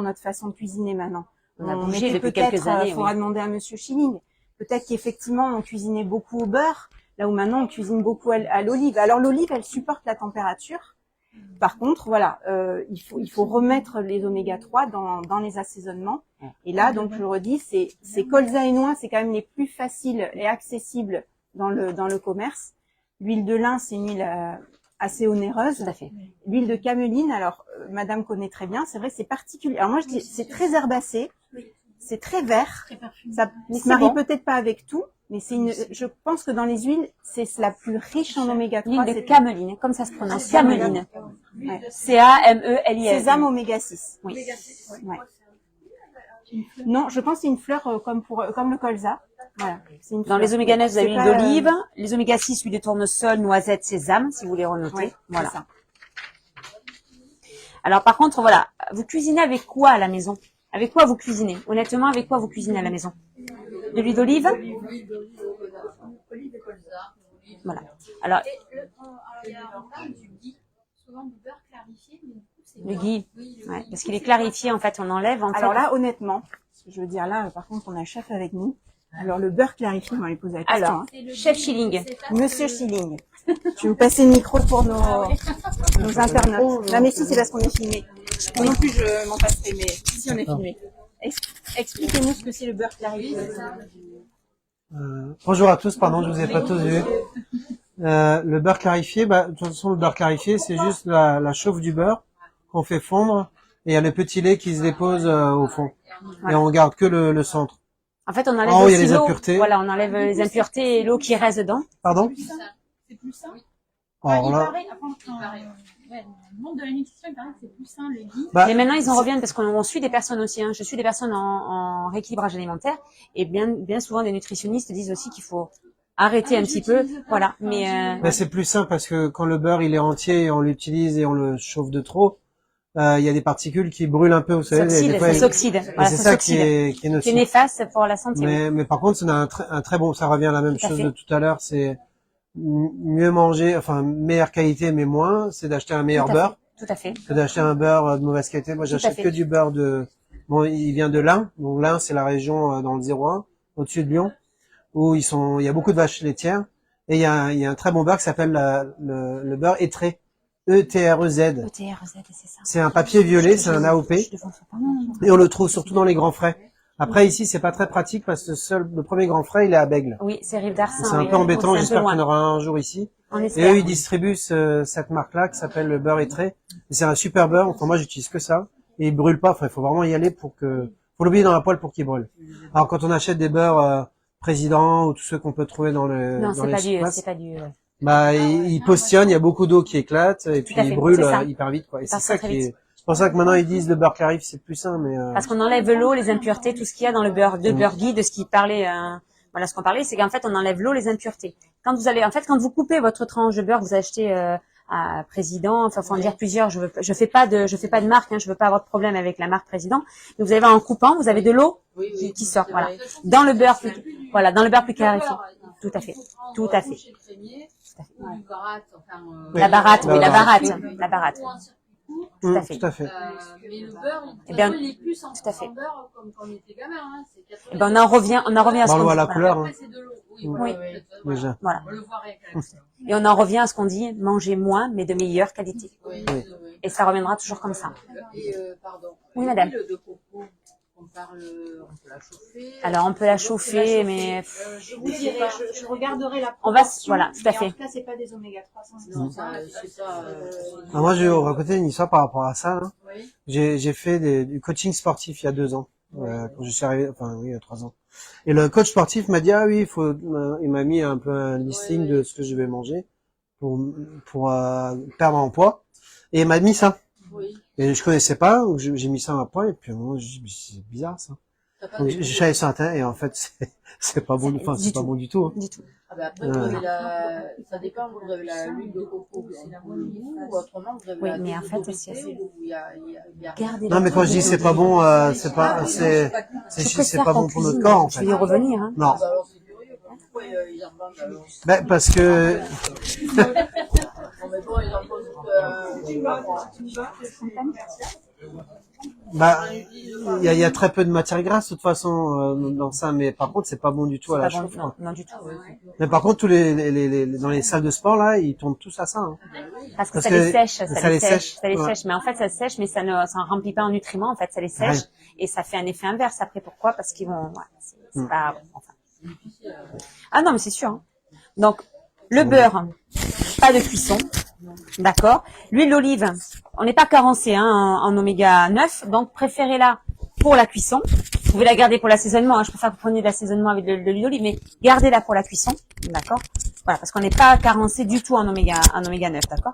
notre façon de cuisiner maintenant. On a bougé était depuis quelques années. faudra demander à Monsieur Schilling. Peut-être qu'effectivement, on cuisinait beaucoup au beurre, là où maintenant on cuisine beaucoup à l'olive. Alors l'olive, elle supporte la température. Par contre, voilà, il faut remettre les oméga 3 dans les assaisonnements. Et là, donc, je le redis, c'est colza et noix, c'est quand même les plus faciles et accessibles dans le commerce. L'huile de lin, c'est une huile assez onéreuse. Tout à fait. L'huile de cameline, alors, madame connaît très bien, c'est vrai, c'est particulier. Alors moi, je dis, c'est très herbacé, c'est très vert. Ça ne se marie peut-être pas avec tout, mais je pense que dans les huiles, c'est la plus riche en oméga 3. L'huile de cameline, comme ça se prononce. Cameline. Ouais. C-A-M-E-L-I-N. Sésame oméga 6. Oui. Ouais. Non, je pense que c'est une fleur comme le colza. Voilà. C'est une Dans fleur. les oméga 9, vous avez C'est l'huile pas, d'olive. Les oméga 6, huile de tournesol, noisette, sésame, si vous voulez renoter. Ouais, Voilà. c'est ça. Alors, par contre, voilà. Vous cuisinez avec quoi à la maison? Avec quoi vous cuisinez? Honnêtement, avec quoi vous cuisinez à la maison? De l'huile d'olive? Voilà. Alors, On parle du ghee, souvent du beurre clarifié, mais du coup, c'est le ghee. Ouais, parce qu'il est clarifié, en fait, on enlève, en Alors fait. là, honnêtement, je veux dire là, par contre, on a un chef avec nous. Alors le beurre clarifié, on va lui poser la question. Alors, chef Schilling. Monsieur Schilling, je vais vous passer le micro pour nos internautes. Non mais si, c'est parce qu'on est filmé. Moi non plus, je m'en passerai, mais si, on est filmé. Expliquez-nous ce que c'est le beurre clarifié. Bonjour à tous, pardon, je vous ai pas tous vu. Le beurre clarifié, de toute façon, le beurre clarifié, c'est juste la chauffe du beurre qu'on fait fondre et il y a le petit lait qui se dépose au fond. Et on garde que le centre. En fait, on enlève En haut, il y a aussi les l'eau. impuretés. Voilà, on enlève les impuretés et l'eau qui reste dedans. Pardon? C'est plus sain. Alors Il là, paraît, dans le monde de la nutrition, il paraît que c'est plus sain le ghee. bah, Mais maintenant, ils en reviennent parce qu'on suit des personnes aussi. Hein. Je suis des personnes en rééquilibrage alimentaire et bien souvent des nutritionnistes disent aussi qu'il faut arrêter un petit peu. Voilà. Mais c'est plus simple parce que quand le beurre il est entier et on l'utilise et on le chauffe de trop, il y a des particules qui brûlent un peu, vous savez. Des fois, ça s'oxyde. et Voilà, c'est ça ça qui s'oxyde. est Qui est nocif. néfaste pour la santé. Mais par contre, c'est un très bon, ça revient à la même Tout à chose fait. de tout à l'heure, c'est mieux manger, enfin, meilleure qualité mais moins, c'est d'acheter un meilleur beurre Tout à fait. que d'acheter un beurre de mauvaise qualité. Moi, Tout à j'achète fait. que du beurre bon, il vient de l'Ain. Donc l'Ain, c'est la région dans le 01, au-dessus de Lyon, où il y a beaucoup de vaches laitières. Et il y a un très bon beurre qui s'appelle le beurre Etré. E-T-R-E-Z. ETRZ, c'est ça. C'est un papier violet, c'est un AOP. Et on le trouve surtout dans les grands frais. Après, ici, c'est pas très pratique parce que le premier grand frais, il est à Bègle. Oui, c'est Rive d'Arsin. C'est un oui. peu embêtant, C'est un j'espère peu qu'il y en loin. aura un jour ici. On Et espère. eux, ils distribuent cette marque-là qui s'appelle le beurre Etré. Et c'est un super beurre. Enfin, moi, j'utilise que ça. Et il brûle pas. Enfin, il faut vraiment y aller faut l'oublier dans la poêle pour qu'il brûle. Alors, quand on achète des beurres président ou tous ceux qu'on peut trouver dans Non, les surfaces, c'est pas du, bah, il postillonne, il y a beaucoup d'eau qui éclate et puis à fait, il brûle c'est ça. hyper vite, quoi. Et c'est passe ça très qui vite. est, c'est pour ça que maintenant ils disent le beurre clarif, c'est plus sain, mais Parce qu'on enlève l'eau, les impuretés, tout ce qu'il y a dans le beurre, de beurre ghee, de ce qu'il parlait, voilà, ce qu'on parlait, c'est qu'en fait, on enlève l'eau, les impuretés. Quand vous coupez votre tranche de beurre, vous achetez, à Président, enfin, faut en dire plusieurs, je fais pas de marque, hein, je veux pas avoir de problème avec la marque Président. Donc, vous avez en coupant, vous avez de l'eau qui sort, voilà. Dans le beurre plus clarifié. Tout à fait. Tout à fait. La baratte, oui, la baratte. Tout à fait. Tout à fait. Mais le beurre, Eh bien, il est plus en tout à fait. beurre comme quand on était gamin. Hein, Eh ben, on en revient à ce Bah, on qu'on le voit à dit. la Voilà. couleur, hein, Après, c'est de l'eau. Oui, Oui. déjà. Voilà. On le voit rien qu'à l'extérieur. Et on en revient à ce qu'on dit, manger moins, mais de meilleure qualité. Oui. Et ça reviendra toujours comme ça. Et pardon. Oui, madame. L'huile de coco, on peut la chauffer. Alors, on peut la chauffer, mais Je vous dirai, je regarderai la on va, proportion. voilà, tout à mais fait. En tout cas, c'est pas des oméga 3 sans Non, ça, c'est pas. Alors, moi, je vais vous raconter une histoire par rapport à ça, là. Oui. J'ai fait du coaching sportif il y a 2 ans. Quand je suis arrivé, enfin, oui, il y a 3 ans. Et le coach sportif m'a dit, ah oui, il m'a mis un peu un listing de ce que je vais manger pour perdre en poids. Et il m'a mis ça. Oui. Et je connaissais pas, donc j'ai mis ça à ma poids, et puis à un moment, j'ai dit, mais c'est bizarre, ça. T'as pas Donc, de- j'ai cherché sur Internet, et en fait, c'est pas bon, enfin, c'est pas bon du tout, hein. Du tout. Ah ben après, vous avez ça dépend, vous avez l'huile de coco, c'est la bonne goût, ou autrement, vous avez Oui, la mais en douce fait, de c'est- vérité, où il y a Gardez Non, mais quand je dis c'est pas bon, c'est pas, Je peux c'est faire pas en bon pour notre cuisine. corps, en Je fait. vais y revenir, hein. Non. bah alors c'est curieux, pourquoi ils en vendent alors? Ben, parce que, Non mais bon, ils en posent bah, il y a très peu de matière grasse, de toute façon, dans ça, mais par contre, c'est pas bon du tout à la Pas bon, chauffe, non, quoi. non, du tout. Mais par contre, dans les salles de sport, là, ils tournent tous à ça, hein. Parce que Parce ça que les sèche, ça les sèche. ça les Ouais. sèche. Mais en fait, ça sèche, mais ça en remplit pas en nutriments. En fait, ça les sèche Ouais. et ça fait un effet inverse après. Pourquoi? Parce qu'ils vont, ouais, c'est Mm. pas, enfin. Ah non, mais c'est sûr, hein. Donc, le beurre, pas de cuisson. D'accord. L'huile d'olive, on n'est pas carencé, hein, en oméga 9. Donc, préférez-la pour la cuisson. Vous pouvez la garder pour l'assaisonnement, hein. Je préfère que vous preniez de l'assaisonnement avec de l'huile d'olive, mais gardez-la pour la cuisson. D'accord. Voilà, parce qu'on n'est pas carencé du tout en oméga 9, d'accord?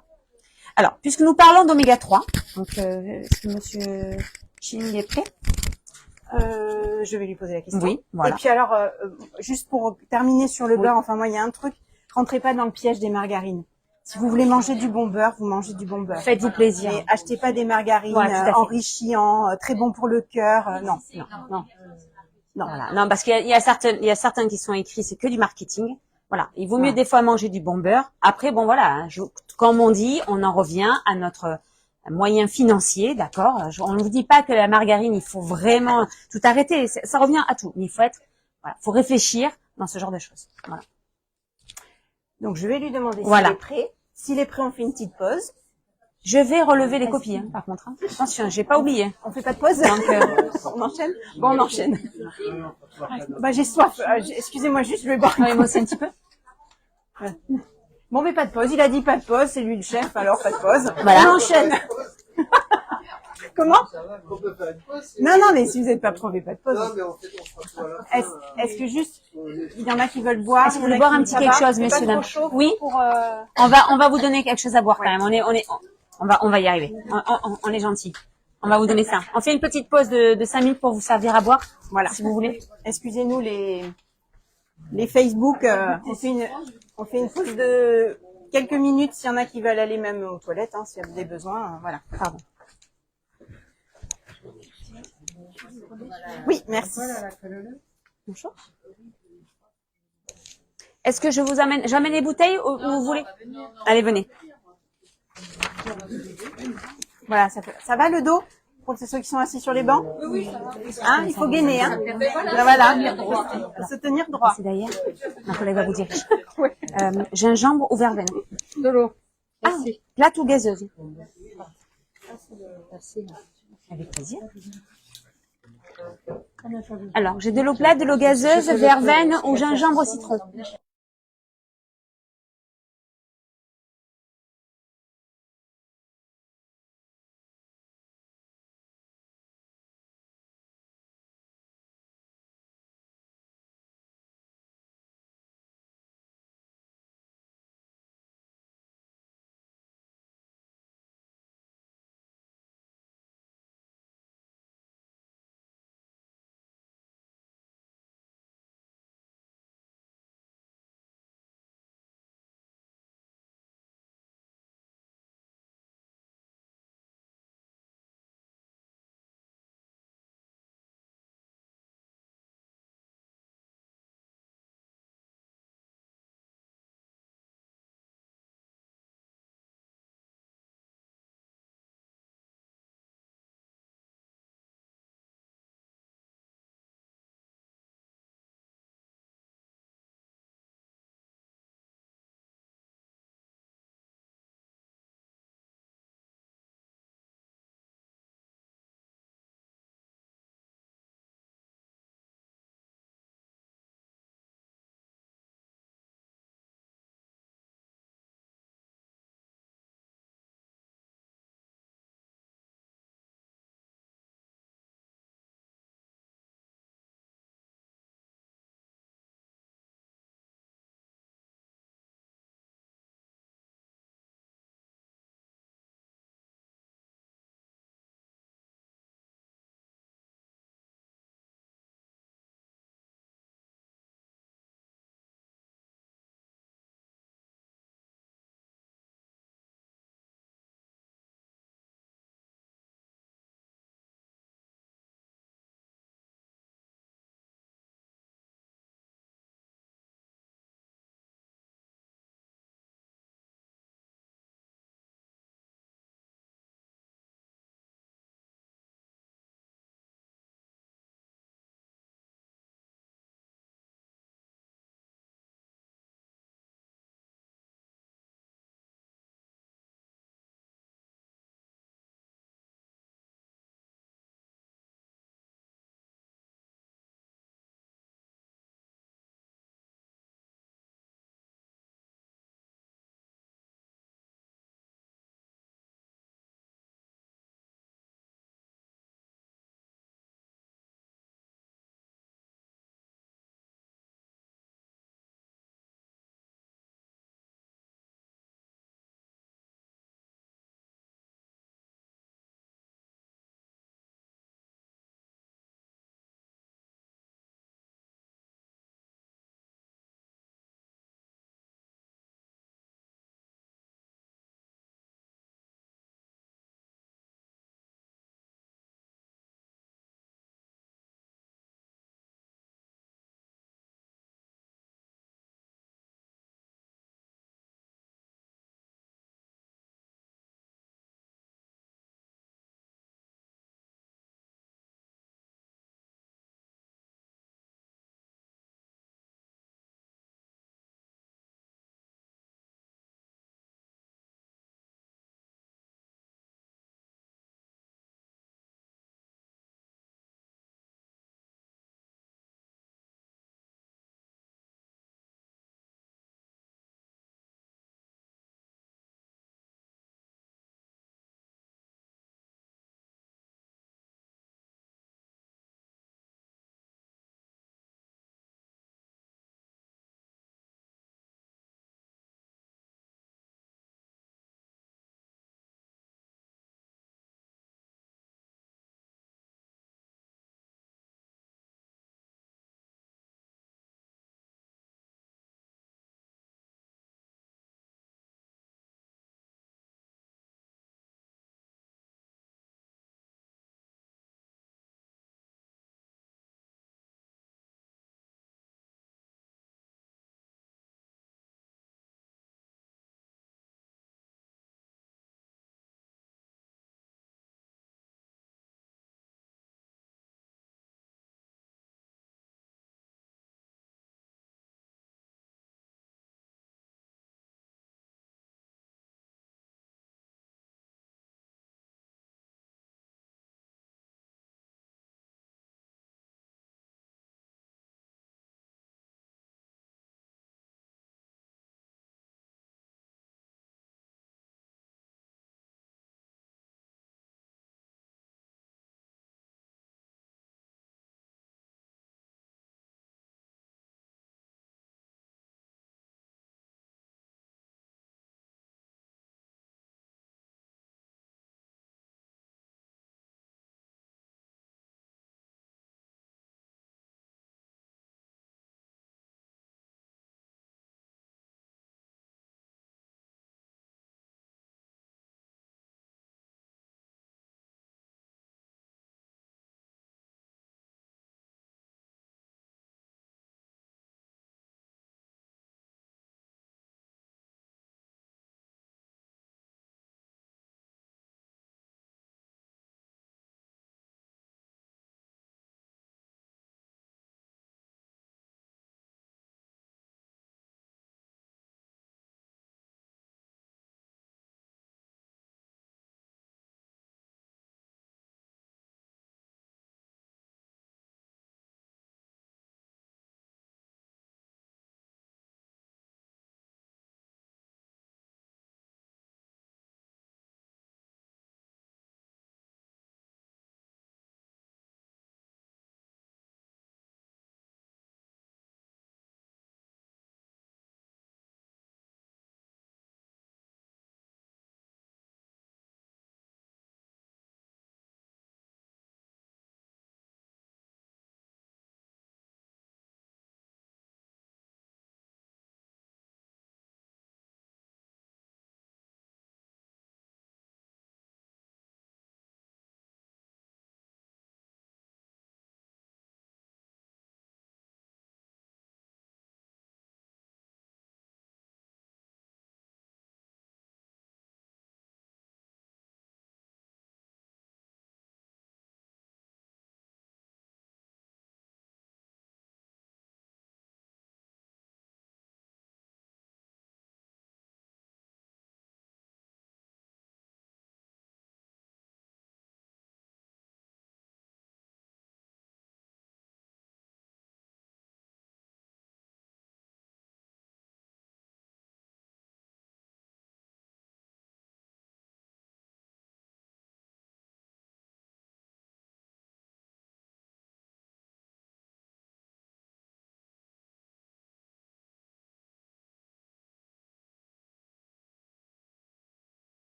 Alors, puisque nous parlons d'oméga 3, donc, est-ce que monsieur Chini est prêt? Je vais lui poser la question. Oui, voilà. Et puis alors, juste pour terminer sur le beurre, enfin moi il y a un truc, rentrez pas dans le piège des margarines. Si vous voulez manger du bon beurre, vous mangez du bon beurre. Faites-vous plaisir. Mais achetez pas des margarines Voilà, tout à fait. enrichies en très bon pour le cœur. Non, non, non. Non. Voilà. Non, parce qu'il y a certains qui sont écrits, c'est que du marketing. Voilà. Il vaut mieux Ouais. des fois manger du bon beurre. Après, bon, voilà. Hein, comme on dit, on en revient à notre moyen financier, d'accord? On ne vous dit pas que la margarine, il faut vraiment tout arrêter. Ça revient à tout. Mais il faut faut réfléchir dans ce genre de choses. Voilà. Donc je vais lui demander Voilà. s'il est prêt. S'il est prêt, on fait une petite pause. Je vais relever les copies, hein, par contre. Hein. Attention, j'ai pas oublié. On fait pas de pause. Donc, On enchaîne. Bon, on enchaîne. Bah j'ai soif. Excusez-moi juste, je vais boire. ouais, moi aussi un petit peu. Bon, mais pas de pause. Il a dit pas de pause. C'est lui le chef, alors pas de pause. Voilà. On enchaîne. Comment? Non, non, mais si vous n'êtes pas prêt, on fait pas de pause. Est-ce que juste, il y en a qui veulent boire? Est-ce que vous il y en voulez a boire un qui- petit ça quelque va chose, C'est pas messieurs, trop dames? chaud Oui. pour, On va vous donner quelque chose à boire quand même. On va y arriver. On est gentil. On va vous donner ça. On fait une petite pause de 5 minutes pour vous servir à boire. Voilà. Si vous voulez. Excusez-nous les Facebook. On fait une pause de quelques minutes s'il y en a qui veulent aller même aux toilettes, hein, s'il y a des besoins. Voilà. Pardon. Oui, merci. Bonjour. Est-ce que j'amène les bouteilles ou vous voulez? Allez, venez. Voilà, ça va le dos? Pour ceux qui sont assis sur les bancs? Oui, ça va. Hein, il faut gainer, hein. Ben voilà. Faut se tenir droit. C'est d'ailleurs, ma collègue va vous dire. Gingembre ou verveine? De l'eau. Ah, plate ou gazeuse? Avec plaisir. Alors, j'ai de l'eau plate, de l'eau gazeuse, verveine ou gingembre citron.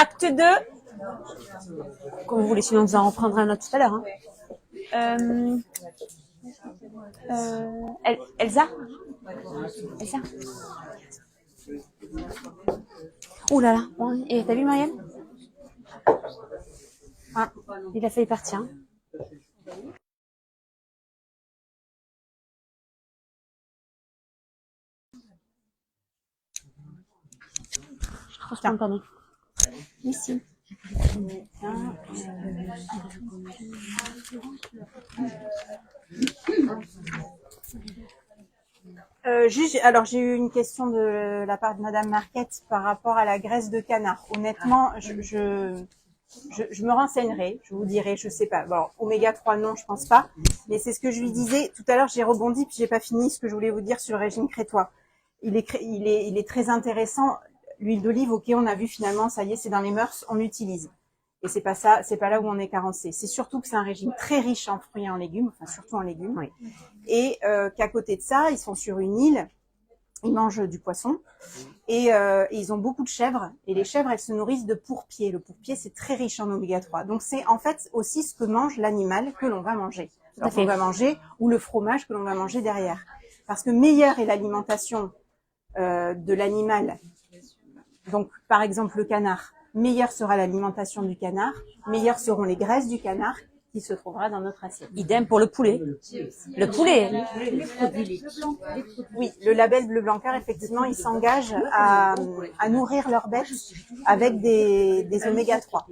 Acte 2. Comme vous voulez, sinon vous en reprendrez un autre tout à l'heure. Hein. Elsa. Elsa. Ouh là là. Bon, et t'as vu Marianne? Ah, il a failli partir. Hein. Je crois que je t'entends. Ici. Alors j'ai eu une question de la part de Madame Marquette par rapport à la graisse de canard. Honnêtement, je me renseignerai, je vous dirai, je sais pas. Bon, oméga 3 non, je pense pas, mais c'est ce que je lui disais tout à l'heure. J'ai rebondi puis j'ai pas fini ce que je voulais vous dire sur le régime crétois. Il est très intéressant. L'huile d'olive, ok, on a vu finalement, ça y est, c'est dans les mœurs, on l'utilise. Et c'est pas ça, c'est pas là où on est carencé. C'est surtout que c'est un régime très riche en fruits et en légumes, enfin surtout en légumes. Oui. Et qu'à côté de ça, ils sont sur une île, ils mangent du poisson et ils ont beaucoup de chèvres. Et les chèvres, elles se nourrissent de pourpier. Le pourpier, c'est très riche en oméga 3. Donc c'est en fait aussi ce que mange l'animal que l'on va manger. Alors qu'on va manger ou le fromage que l'on va manger derrière. Parce que meilleure est l'alimentation de l'animal. Donc par exemple le canard. Meilleure sera l'alimentation du canard, meilleures seront les graisses du canard qui se trouvera dans notre assiette. Idem pour le poulet. Le poulet. Oui, le label Bleu Blanc Cœur, effectivement, il s'engage à nourrir leurs bêtes avec des oméga 3.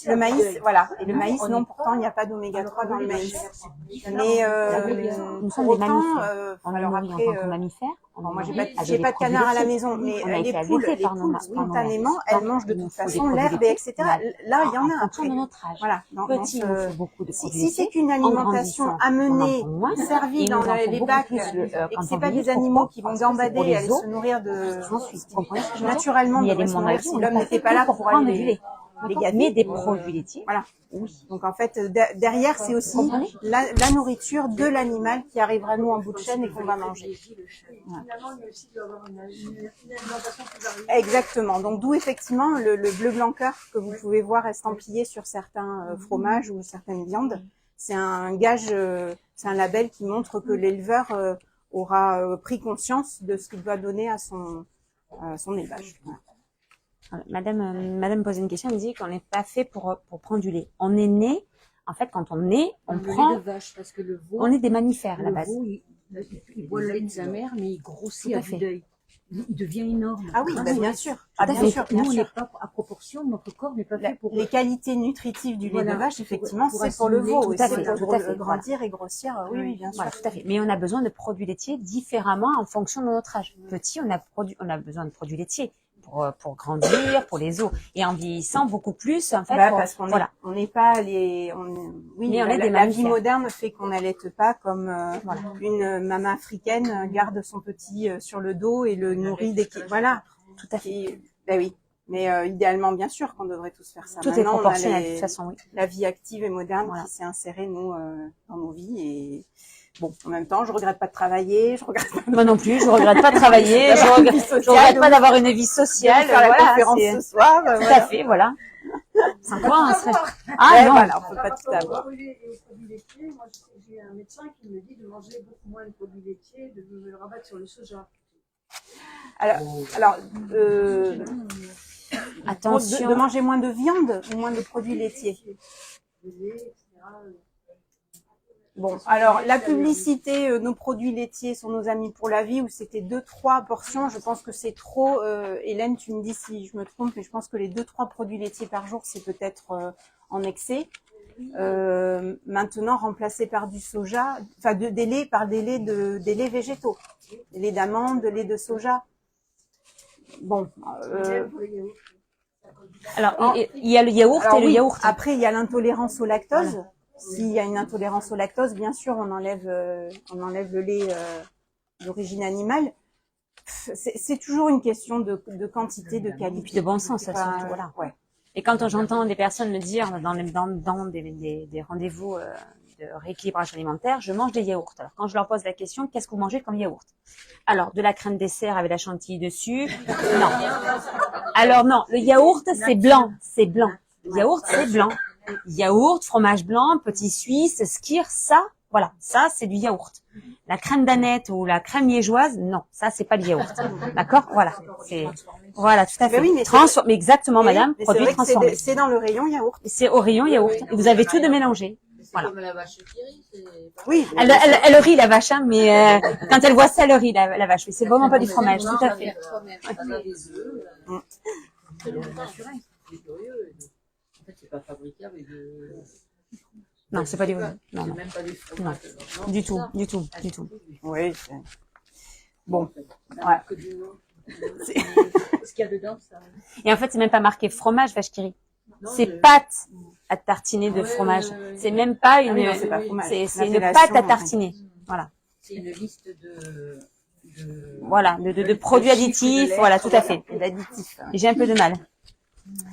Le maïs, voilà. Et le maïs, non, pourtant, il n'y a pas d'oméga 3 dans le maïs. Mais Nous sommes pour des autant, mammifères. On est alors nourris en après, tant que mammifères. bon, moi, j'ai pas de canard à la maison, mais les poules, spontanément, elles mangent de toute façon l'herbe, etc. Là, il y en a en fonction de notre âge. Voilà. Petit, il nous faut beaucoup de produits si c'est laitiers. qu'une En alimentation grandissant, amenée, on en prend moins. servie Et dans nous en faut les beaucoup bacs, plus, et que quand c'est on pas des vieillit. animaux Pourquoi? qui vont Parce que c'est gambader pour et les aller os. se nourrir de... J'en suis. Vous comprenez ce que je veux dire? Naturellement, Mais il y a devrait des se moments nourrir où si on l'homme n'est n'était pas pas là fait pour pour prendre aller du lait. les Mais gâter. des produits laitiers. Voilà. Oui. Donc en fait, derrière, c'est aussi comprenez la nourriture de l'animal qui arrivera à nous en bout de chaîne et qu'on va manger. Voilà. Finalement, il aussi doit avoir une alimentation plus variée. Exactement. Donc d'où effectivement le bleu blanc cœur que vous pouvez voir estampillé sur certains fromages ou certaines viandes. C'est un gage, c'est un label qui montre que l'éleveur aura pris conscience de ce qu'il doit donner à son élevage. Voilà. Madame pose une question, elle dit qu'on n'est pas fait pour prendre du lait. On est né, en fait, quand on est, on prend, lait de vache, parce que le veau, on est des mammifères à la le base. veau, il boit le lait de sa mère, mais il grossit Tout à à vue fait. d'œil. Il devient énorme. Ah oui, bah, bien sûr. Ah, à bien fait. sûr, Nous, bien on n'est sûr. pas à proportion, notre corps n'est pas fait pour... Les qualités nutritives du lait Voilà, de vache, effectivement, pour c'est pour le assimiler, veau. tout Et à c'est fait, pour tout à fait, grandir et grossir. Oui, oui, bien sûr. Voilà, tout à fait. Mais on a besoin de produits laitiers différemment en fonction de notre âge. Petit, on a besoin de produits laitiers pour grandir, pour les os. Et en vieillissant, beaucoup plus, en fait. Bah, parce qu'on voilà. on n'est pas oui, Mais on est des la vie mammifères. moderne fait qu'on n'allaite pas comme une maman africaine garde son petit sur le dos et le nourrit dès qu'il, voilà. Tout à fait. Et, bah oui. Mais idéalement, bien sûr, qu'on devrait tous faire ça. Tout est Maintenant, on a proportionnel, de toute façon, oui. la vie active et moderne Voilà. qui s'est insérée, nous, dans nos vies. Et bon, en même temps, je regrette pas de travailler, je regrette pas Moi non plus, je regrette pas de travailler, je regrette pas d'avoir une vie sociale. de faire la Voilà, conférence c'est- ce soir. Tout voilà. à fait, voilà. C'est encore un stress. Ouais, Ah non. voilà, on peut pas tout avoir. Aux produits laitiers, moi j'ai un médecin qui me dit de manger beaucoup moins de produits laitiers, de me rabattre sur le soja. Alors, Attention. de manger moins de viande ou moins de produits laitiers. Le lait, etc. Bon, alors la publicité, nos produits laitiers sont nos amis pour la vie, où c'était 2-3 portions, je pense que c'est trop. Hélène, tu me dis si je me trompe, mais je pense que les 2-3 produits laitiers par jour, c'est peut-être en excès. Maintenant, remplacé par du soja, enfin des laits par des laits végétaux, des laits d'amande, des laits de soja. Bon. Alors, il y a le yaourt Alors et le oui, yaourt. Après, il y a l'intolérance au lactose. S'il y a une intolérance au lactose, bien sûr, on enlève le lait d'origine animale. C'est toujours une question de quantité, de qualité. Et puis de bon sens, ça, Enfin, surtout, voilà. Ouais. Et quand j'entends des personnes me dire dans des rendez-vous de rééquilibrage alimentaire, je mange des yaourts. Alors quand je leur pose la question, qu'est-ce que vous mangez comme yaourt? Alors de la crème dessert avec la chantilly dessus? Non. Alors non, le yaourt, c'est blanc. C'est blanc. Le yaourt, c'est blanc. Yaourt, fromage blanc, petit suisse, skyr, ça, voilà, ça, c'est du yaourt. La crème d'aneth ou la crème liégeoise, non, ça, c'est pas du yaourt. D'accord? Voilà. Voilà, tout à fait. Mais oui, mais mais exactement, madame, mais c'est produit vrai que transformé. c'est dans le rayon yaourt. C'est au rayon yaourt. Et vous avez tout de mélangé. Voilà. Comme la vache qui rit, c'est... Oui. Elle rit, la vache, hein, mais quand elle voit ça, elle rit, la vache. Mais c'est vraiment pas du fromage, tout à fait. C'est le naturel, c'est curieux. En fait, c'est pas fabriqué avec de... Non, c'est pas du non, C'est non. même pas du fromage. Non. Du tout, du tout, du tout. Oui. Bon. Ouais. Que du nom. Ce qu'il y a dedans, ça... Et en fait, c'est même pas marqué fromage, vache qui rit. Non, C'est le- pâte à tartiner de fromage. C'est même pas une, oui, non, c'est pas fromage. c'est une L'appellation, pâte à tartiner. Voilà. C'est une liste de... Voilà, de produits additifs, voilà, tout à fait. D'additifs. Et j'ai un peu de mal.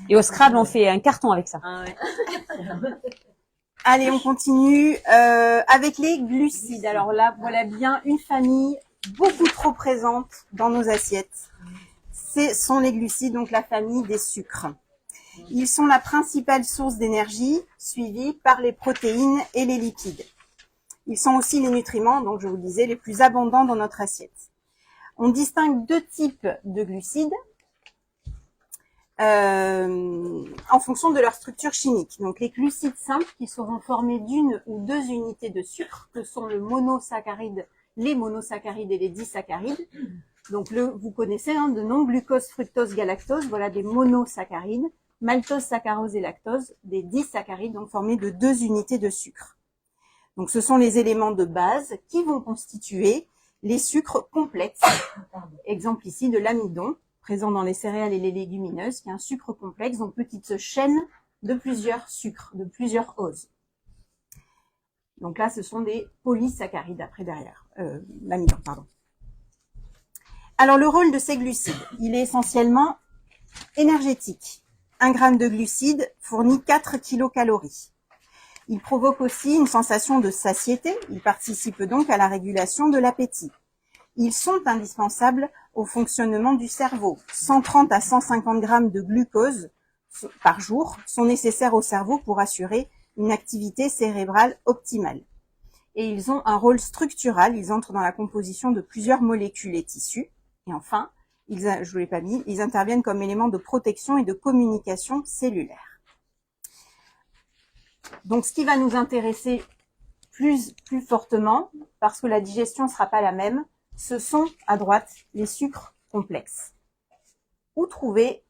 Et au Scrabble, on fait un carton avec ça. Ah ouais. Allez, on continue avec les glucides. Alors là, voilà bien une famille beaucoup trop présente dans nos assiettes. Ce sont les glucides, donc la famille des sucres. Ils sont la principale source d'énergie, suivie par les protéines et les lipides. Ils sont aussi les nutriments, donc je vous disais, les plus abondants dans notre assiette. On distingue deux types de glucides en fonction de leur structure chimique. Donc les glucides simples qui seront formés d'une ou deux unités de sucre, que sont le monosaccharide, les monosaccharides et les disaccharides. Donc vous connaissez de nom glucose, fructose, galactose, voilà des monosaccharides, maltose, saccharose et lactose, des disaccharides, donc formés de deux unités de sucre. Donc ce sont les éléments de base qui vont constituer les sucres complexes. Exemple ici de l'amidon, présent dans les céréales et les légumineuses, qui est un sucre complexe, donc petite chaîne de plusieurs sucres, de plusieurs oses. Donc là, ce sont des polysaccharides après derrière, l'amidon, pardon. Alors le rôle de ces glucides, il est essentiellement énergétique. 1 gramme de glucides fournit 4 kilocalories. Il provoque aussi une sensation de satiété, il participe donc à la régulation de l'appétit. Ils sont indispensables au fonctionnement du cerveau. 130 à 150 grammes de glucose par jour sont nécessaires au cerveau pour assurer une activité cérébrale optimale. Et ils ont un rôle structural, ils entrent dans la composition de plusieurs molécules et tissus. Et enfin, je vous l'ai pas mis, ils interviennent comme éléments de protection et de communication cellulaire. Donc, ce qui va nous intéresser plus fortement, parce que la digestion ne sera pas la même, ce sont, à droite, les sucres complexes. Où trouver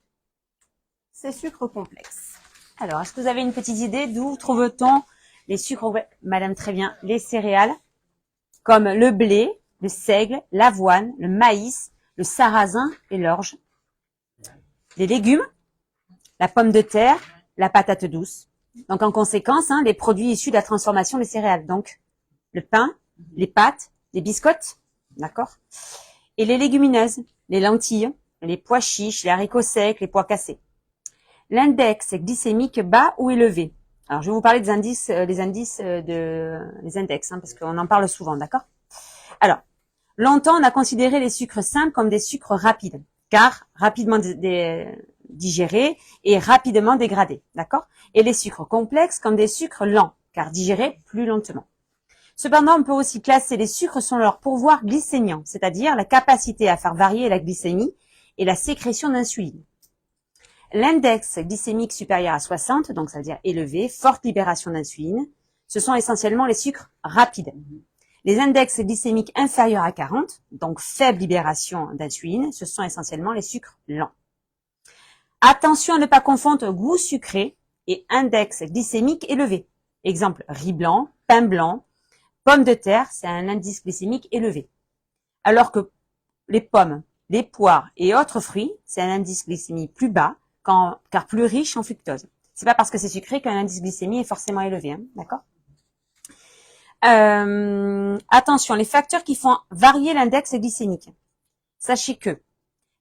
ces sucres complexes? Alors, est-ce que vous avez une petite idée d'où trouve-t-on les sucres? Madame, très bien. Les céréales, comme le blé, le seigle, l'avoine, le maïs, le sarrasin et l'orge. Les légumes, la pomme de terre, la patate douce. Donc, en conséquence, les produits issus de la transformation des céréales. Donc, le pain, les pâtes, les biscottes, d'accord? Et les légumineuses, les lentilles, les pois chiches, les haricots secs, les pois cassés. L'index glycémique bas ou élevé. Alors, je vais vous parler des indices, les index, parce qu'on en parle souvent, d'accord? Alors, longtemps, on a considéré les sucres simples comme des sucres rapides, car rapidement digérés et rapidement dégradés, d'accord? Et les sucres complexes comme des sucres lents, car digérés plus lentement. Cependant, on peut aussi classer les sucres selon leur pourvoir glycémiant, c'est-à-dire la capacité à faire varier la glycémie et la sécrétion d'insuline. L'index glycémique supérieur à 60, donc ça veut dire élevé, forte libération d'insuline, ce sont essentiellement les sucres rapides. Les index glycémiques inférieurs à 40, donc faible libération d'insuline, ce sont essentiellement les sucres lents. Attention à ne pas confondre goût sucré et index glycémique élevé. Exemple, riz blanc, pain blanc, pommes de terre, c'est un indice glycémique élevé. Alors que les pommes, les poires et autres fruits, c'est un indice glycémique plus bas, car plus riche en fructose. C'est pas parce que c'est sucré qu'un indice glycémie est forcément élevé, d'accord? Attention, les facteurs qui font varier l'index glycémique. Sachez que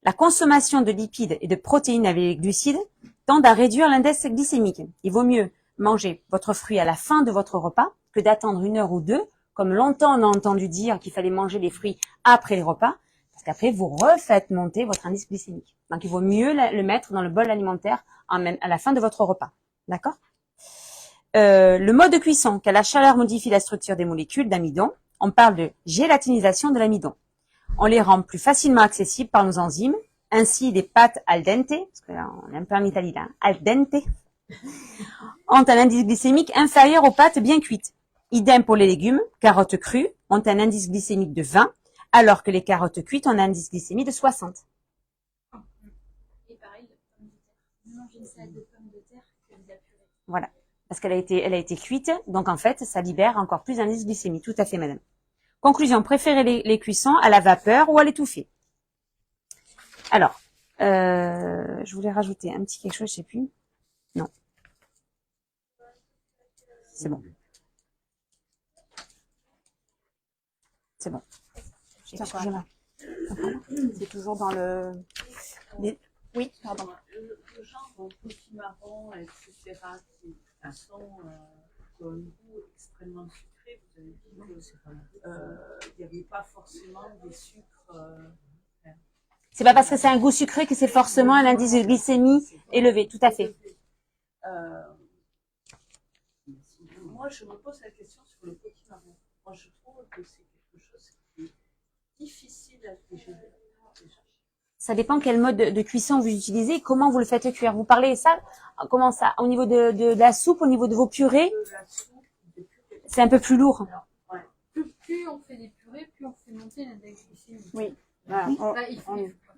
la consommation de lipides et de protéines avec les glucides tendent à réduire l'index glycémique. Il vaut mieux manger votre fruit à la fin de votre repas que d'attendre 1 heure ou 2, comme longtemps on a entendu dire qu'il fallait manger les fruits après le repas, Parce qu'après, vous refaites monter votre indice glycémique. Donc, il vaut mieux le mettre dans le bol alimentaire à la fin de votre repas. D'accord? Le mode de cuisson, quand la chaleur modifie la structure des molécules d'amidon, on parle de gélatinisation de l'amidon. On les rend plus facilement accessibles par nos enzymes. Ainsi, les pâtes al dente, parce qu'on est un peu en Italie là, al dente, ont un indice glycémique inférieur aux pâtes bien cuites. Idem pour les légumes, carottes crues ont un indice glycémique de 20, alors que les carottes cuites ont un indice glycémique de 60. Et pareil, les pommes de terre. Manger une salade de pommes de terre que de la purée. Voilà, parce qu'elle a été cuite, donc en fait, ça libère encore plus d'indice glycémique. Tout à fait, madame. Conclusion, préférez les cuissons à la vapeur ou à l'étouffée. Alors, je voulais rajouter un petit quelque chose, je sais plus. Non. C'est bon. C'est bon. Excusez-moi. C'est toujours dans le... Oui, pardon. Le genre potimarron, etc., qui sont qui ont un goût extrêmement sucré, vous avez dit qu'il n'y avait pas forcément des sucres. C'est pas parce que c'est un goût sucré que c'est forcément un indice de glycémie élevé, tout à fait. Moi, je me pose la question sur le potimarron. Moi, je trouve que c'est quelque chose qui est difficile à digérer. Ça dépend quel mode de cuisson vous utilisez et comment vous le faites cuire. Vous parlez ça, comment ça, au niveau de la soupe, au niveau de vos purées, c'est un peu plus lourd. Plus on fait des purées, plus on fait monter l'index glycémique. Oui. Voilà.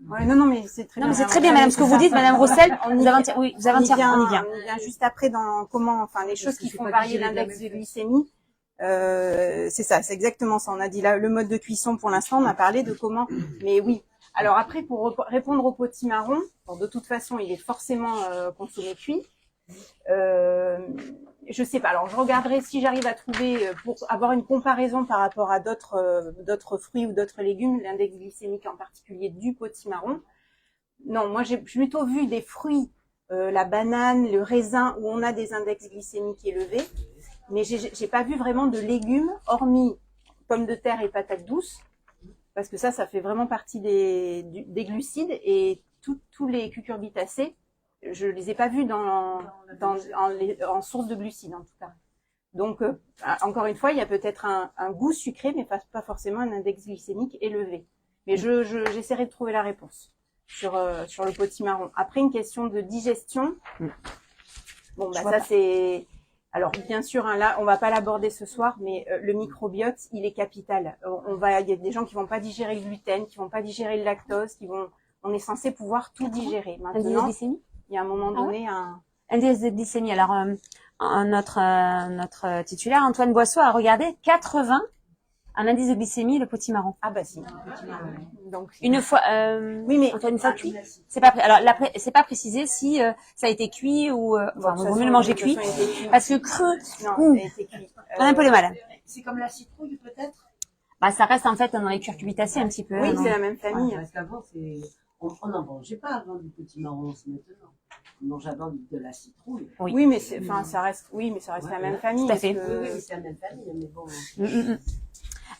Ouais, non, mais c'est très Non, bien. mais c'est très bien, madame, ce que vous dites, madame Rossel. On y vient juste après dans comment, enfin, les choses qui font varier l'index de glycémie. C'est ça, c'est exactement ça. On a dit là, le mode de cuisson pour l'instant, on a parlé de comment, mais oui. Alors après, pour répondre au potimarron, bon, de toute façon, il est forcément consommé cuit. Je sais pas. Alors, je regarderai si j'arrive à trouver, pour avoir une comparaison par rapport à d'autres fruits ou d'autres légumes, l'index glycémique en particulier du potimarron. Non, moi, j'ai plutôt vu des fruits, la banane, le raisin, où on a des index glycémiques élevés. Mais j'ai pas vu vraiment de légumes, hormis pommes de terre et patates douces, parce que ça fait vraiment partie des glucides, et tous les cucurbitacées, je les ai pas vus en source de glucides en tout cas. Donc encore une fois, il y a peut-être un goût sucré, mais pas forcément un index glycémique élevé. Mais j'essaierai de trouver la réponse sur le potimarron. Après, une question de digestion. Bon, bah ça c'est. Alors bien sûr, hein, là, on va pas l'aborder ce soir, mais le microbiote, il est capital. Il y a des gens qui vont pas digérer le gluten, qui vont pas digérer le lactose, on est censé pouvoir tout digérer. Maintenant, il y a un moment donné un indice de glycémie. Alors, notre titulaire Antoine Boisseau a regardé 80 un indice de glycémie le potimarron. Ah bah si. Donc une fois. Oui, mais Antoine, une fois cuit. C'est pas. Alors c'est pas précisé si ça a été cuit ou. Enfin, vaut mieux le manger cuit, parce que cru. Non, ça a été cuit. On a un peu les mal. C'est comme la citrouille peut-être. Bah ça reste en fait dans les cucurbitacées un petit peu. Oui, c'est la même famille. Parce qu'avant on n'en mangeait pas avant du potimarron, maintenant. On mange avant de la citrouille. Oui, mais ça reste la même famille. Tout à fait. Oui, c'est la même famille, mais bon.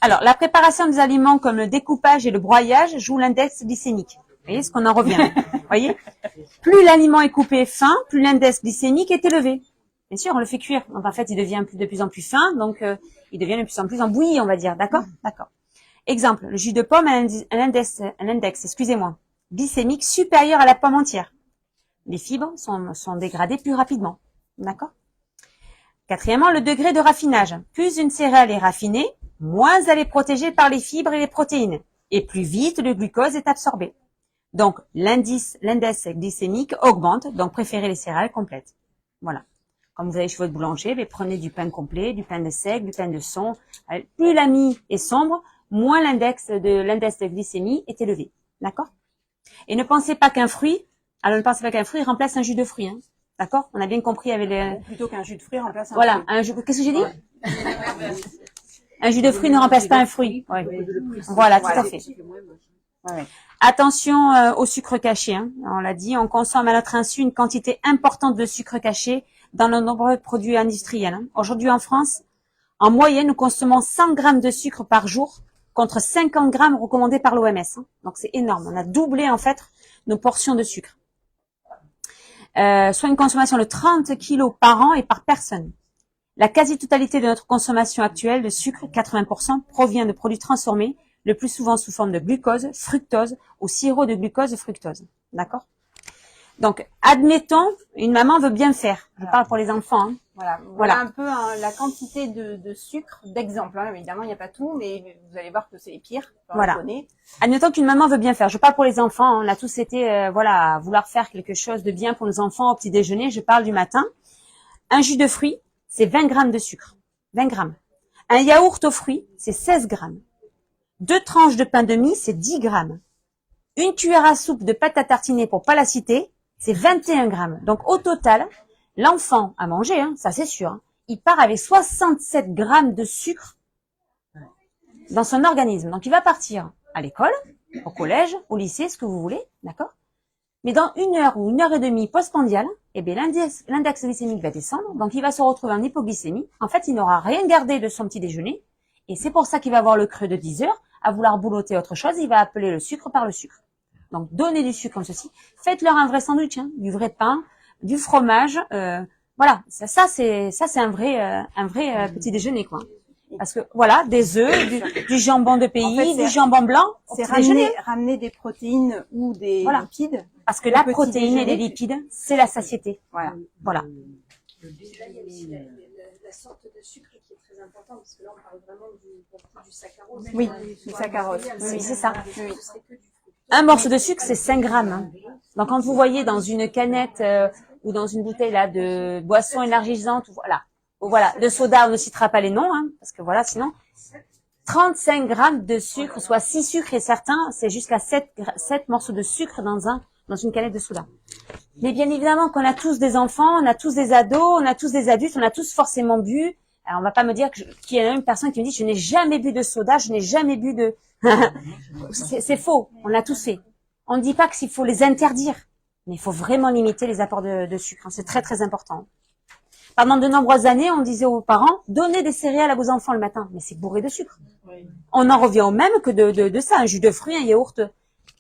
Alors, la préparation des aliments comme le découpage et le broyage jouent l'index glycémique. Vous voyez ce qu'on en revient. Voyez, plus l'aliment est coupé fin, plus l'index glycémique est élevé. Bien sûr, on le fait cuire. Donc en fait, il devient de plus en plus fin, donc il devient de plus en plus embouilli, on va dire. D'accord. Exemple, le jus de pomme a un index, excusez-moi, glycémique supérieur à la pomme entière. Les fibres sont dégradées plus rapidement. D'accord. Quatrièmement, le degré de raffinage. Plus une céréale est raffinée, moins elle est protégée par les fibres et les protéines, et plus vite le glucose est absorbé. Donc, l'index glycémique augmente, donc préférez les céréales complètes. Voilà. Comme vous allez chez votre boulanger, prenez du pain complet, du pain de seigle, du pain de son. Plus la mie est sombre, moins l'index de glycémie est élevé. D'accord? Et ne pensez pas qu'un fruit remplace un jus de fruit. Hein. D'accord? On a bien compris avec les... Plutôt qu'un jus de fruit remplace un fruit. Voilà. Qu'est-ce que j'ai dit? Un jus de fruit ne remplace pas un fruit. Ouais. Voilà, tout à fait. Ouais. Attention au sucre caché. Hein. On l'a dit, on consomme à notre insu une quantité importante de sucre caché dans de nombreux produits industriels. Hein. Aujourd'hui en France, en moyenne, nous consommons 100 grammes de sucre par jour contre 50 grammes recommandés par l'OMS. Hein. Donc c'est énorme. On a doublé en fait nos portions de sucre. Soit une consommation de 30 kilos par an et par personne. La quasi-totalité de notre consommation actuelle de sucre, 80%, provient de produits transformés, le plus souvent sous forme de glucose, fructose ou sirop de glucose et fructose. D'accord? Donc, admettons, une maman veut bien faire. Je parle pour les enfants. Hein. Voilà un peu la quantité de sucre d'exemple. Hein. Évidemment, il n'y a pas tout, mais vous allez voir que c'est les pires. Voilà. Admettons qu'une maman veut bien faire. Je parle pour les enfants. Hein. On a tous été, à vouloir faire quelque chose de bien pour nos enfants au petit déjeuner. Je parle du matin. Un jus de fruits, c'est 20 grammes de sucre. 20 grammes. Un yaourt aux fruits, c'est 16 grammes. 2 tranches de pain de mie, c'est 10 grammes. Une cuillère à soupe de pâte à tartiner, pour pas la citer, c'est 21 grammes. Donc, au total, l'enfant a mangé, hein, ça c'est sûr, hein, il part avec 67 grammes de sucre dans son organisme. Donc, il va partir à l'école, au collège, au lycée, ce que vous voulez, d'accord? Mais dans 1 heure ou 1 heure et demie postprandiale, eh bien, l'index glycémique va descendre, donc il va se retrouver en hypoglycémie. En fait, il n'aura rien gardé de son petit déjeuner, et c'est pour ça qu'il va avoir le creux de 10 heures, à vouloir boulotter autre chose, il va appeler le sucre par le sucre. Donc, donnez du sucre comme ceci. Faites-leur un vrai sandwich, hein, du vrai pain, du fromage. Voilà, ça c'est un vrai petit déjeuner, quoi. Parce que voilà, des œufs, du jambon de pays, en fait, du jambon blanc. C'est ramener des protéines ou des lipides. Parce que la protéine et les lipides, c'est la satiété. Voilà. Là, il y a aussi la sorte de sucre qui est très importante, parce que là, on parle vraiment du saccharose. Oui, du saccharose. Oui, c'est ça. Oui. Un morceau de sucre, c'est 5 grammes. Hein. Donc, quand vous voyez dans une canette ou dans une bouteille là de boisson énergisante, voilà, de soda, on ne citera pas les noms, hein, parce que voilà, sinon, 35 grammes de sucre, soit 6 sucres et certains, c'est jusqu'à 7 morceaux de sucre dans une canette de soda. Mais bien évidemment qu'on a tous des enfants, on a tous des ados, on a tous des adultes, on a tous forcément bu. Alors, on va pas me dire qu'il y a une personne qui me dit, je n'ai jamais bu de soda, je n'ai jamais bu de... c'est faux, on l'a tous fait. On ne dit pas qu'il faut les interdire, mais il faut vraiment limiter les apports de sucre. C'est très très important. Pendant de nombreuses années, on disait aux parents, donnez des céréales à vos enfants le matin, mais c'est bourré de sucre. Oui. On en revient au même que de ça, un jus de fruits, un yaourt.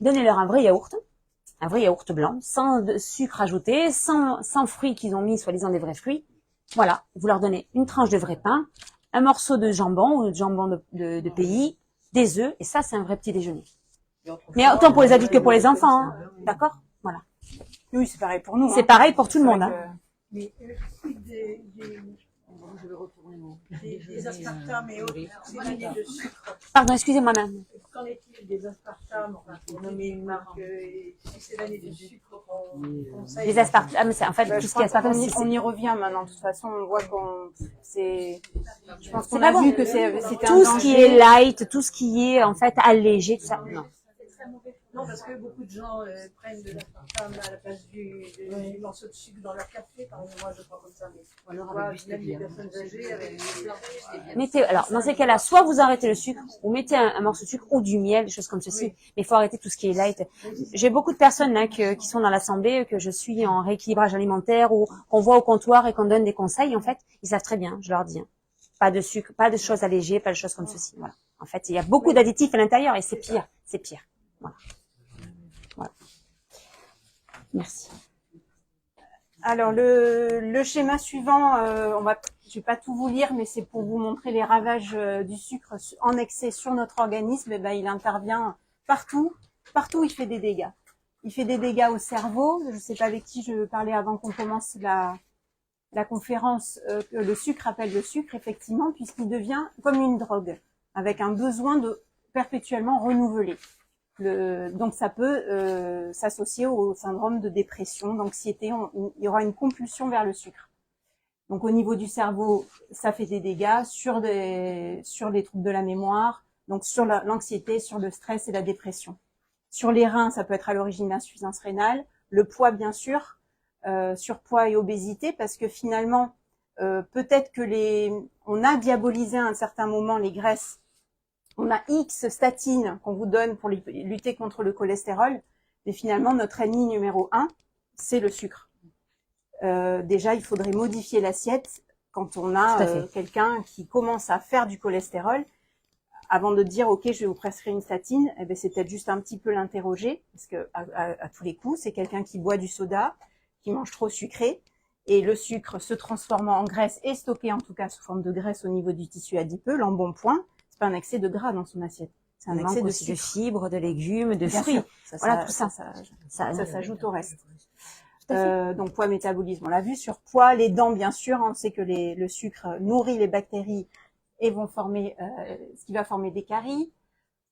Donnez-leur un vrai yaourt blanc, sans sucre ajouté, sans fruits qu'ils ont mis, soi-disant des vrais fruits. Voilà, vous leur donnez une tranche de vrai pain, un morceau de jambon ou de jambon de pays, des œufs, et ça, c'est un vrai petit déjeuner. Mais autant pour les adultes que pour les enfants, hein. D'accord? Voilà. Oui, c'est pareil pour nous. C'est pareil pour tout le monde. Hein. Mais des aspartames et autres, c'est l'année de sucre. Pardon, excusez-moi, madame. Qu'en est-il des aspartames, pour nommer une marque, si c'est l'année de sucre qu'on conseille? Les aspartames, c'est en fait tout ce qui est aspartame. On y revient maintenant. De toute façon, on voit je pense qu'on a vu que c'était tout ce qui est light, tout ce qui est en fait allégé, tout ça. Non. Non, parce que beaucoup de gens prennent de l'aspartame à la place du morceau de sucre dans leur café. Par exemple, moi, je prends comme ça, mais on voit même des personnes âgées avec alors, dans ces cas-là, soit vous arrêtez le sucre, ou mettez un morceau de sucre ou du miel, des choses comme ceci. Oui. Mais il faut arrêter tout ce qui est light. J'ai beaucoup de personnes là qui sont dans l'assemblée, que je suis en rééquilibrage alimentaire, ou qu'on voit au comptoir et qu'on donne des conseils. En fait, ils savent très bien, je leur dis. Hein. Pas de sucre, pas de choses allégées, pas de choses comme ceci. Voilà. En fait, il y a beaucoup d'additifs à l'intérieur et c'est pire. C'est pire. Voilà. Voilà. Merci. Alors le schéma suivant, je vais pas tout vous lire, mais c'est pour vous montrer les ravages du sucre en excès sur notre organisme. Et ben, il intervient partout il fait des dégâts. Il fait des dégâts au cerveau. Je sais pas avec qui je parlais avant qu'on commence la conférence, que le sucre appelle le sucre, effectivement, puisqu'il devient comme une drogue, avec un besoin de perpétuellement renouveler. Donc ça peut s'associer au syndrome de dépression, d'anxiété. Il y aura une compulsion vers le sucre. Donc au niveau du cerveau, ça fait des dégâts sur les troubles de la mémoire, donc sur l'anxiété, sur le stress et la dépression. Sur les reins, ça peut être à l'origine d'insuffisance rénale. Le poids, bien sûr, surpoids et obésité, parce que finalement, peut-être que on a diabolisé à un certain moment les graisses. On a X statines qu'on vous donne pour lutter contre le cholestérol, mais finalement, notre ennemi numéro 1, c'est le sucre. Déjà, il faudrait modifier l'assiette quand on a quelqu'un qui commence à faire du cholestérol. avant de dire ok, je vais vous prescrire une statine, eh ben c'est peut-être juste un petit peu l'interroger, parce que à tous les coups, c'est quelqu'un qui boit du soda, qui mange trop sucré, et le sucre se transformant en graisse et stocké en tout cas sous forme de graisse au niveau du tissu adipeux, l'embonpoint, c'est pas un excès de gras dans son assiette, c'est un excès de aussi de sucre. fibres, de légumes, de Bien fruits. sûr. Voilà, tout ça. Ça s'ajoute au reste. Donc poids, métabolisme, on l'a vu. Sur poids, les dents, bien sûr, on sait que le sucre nourrit les bactéries et vont former ce qui va former des caries.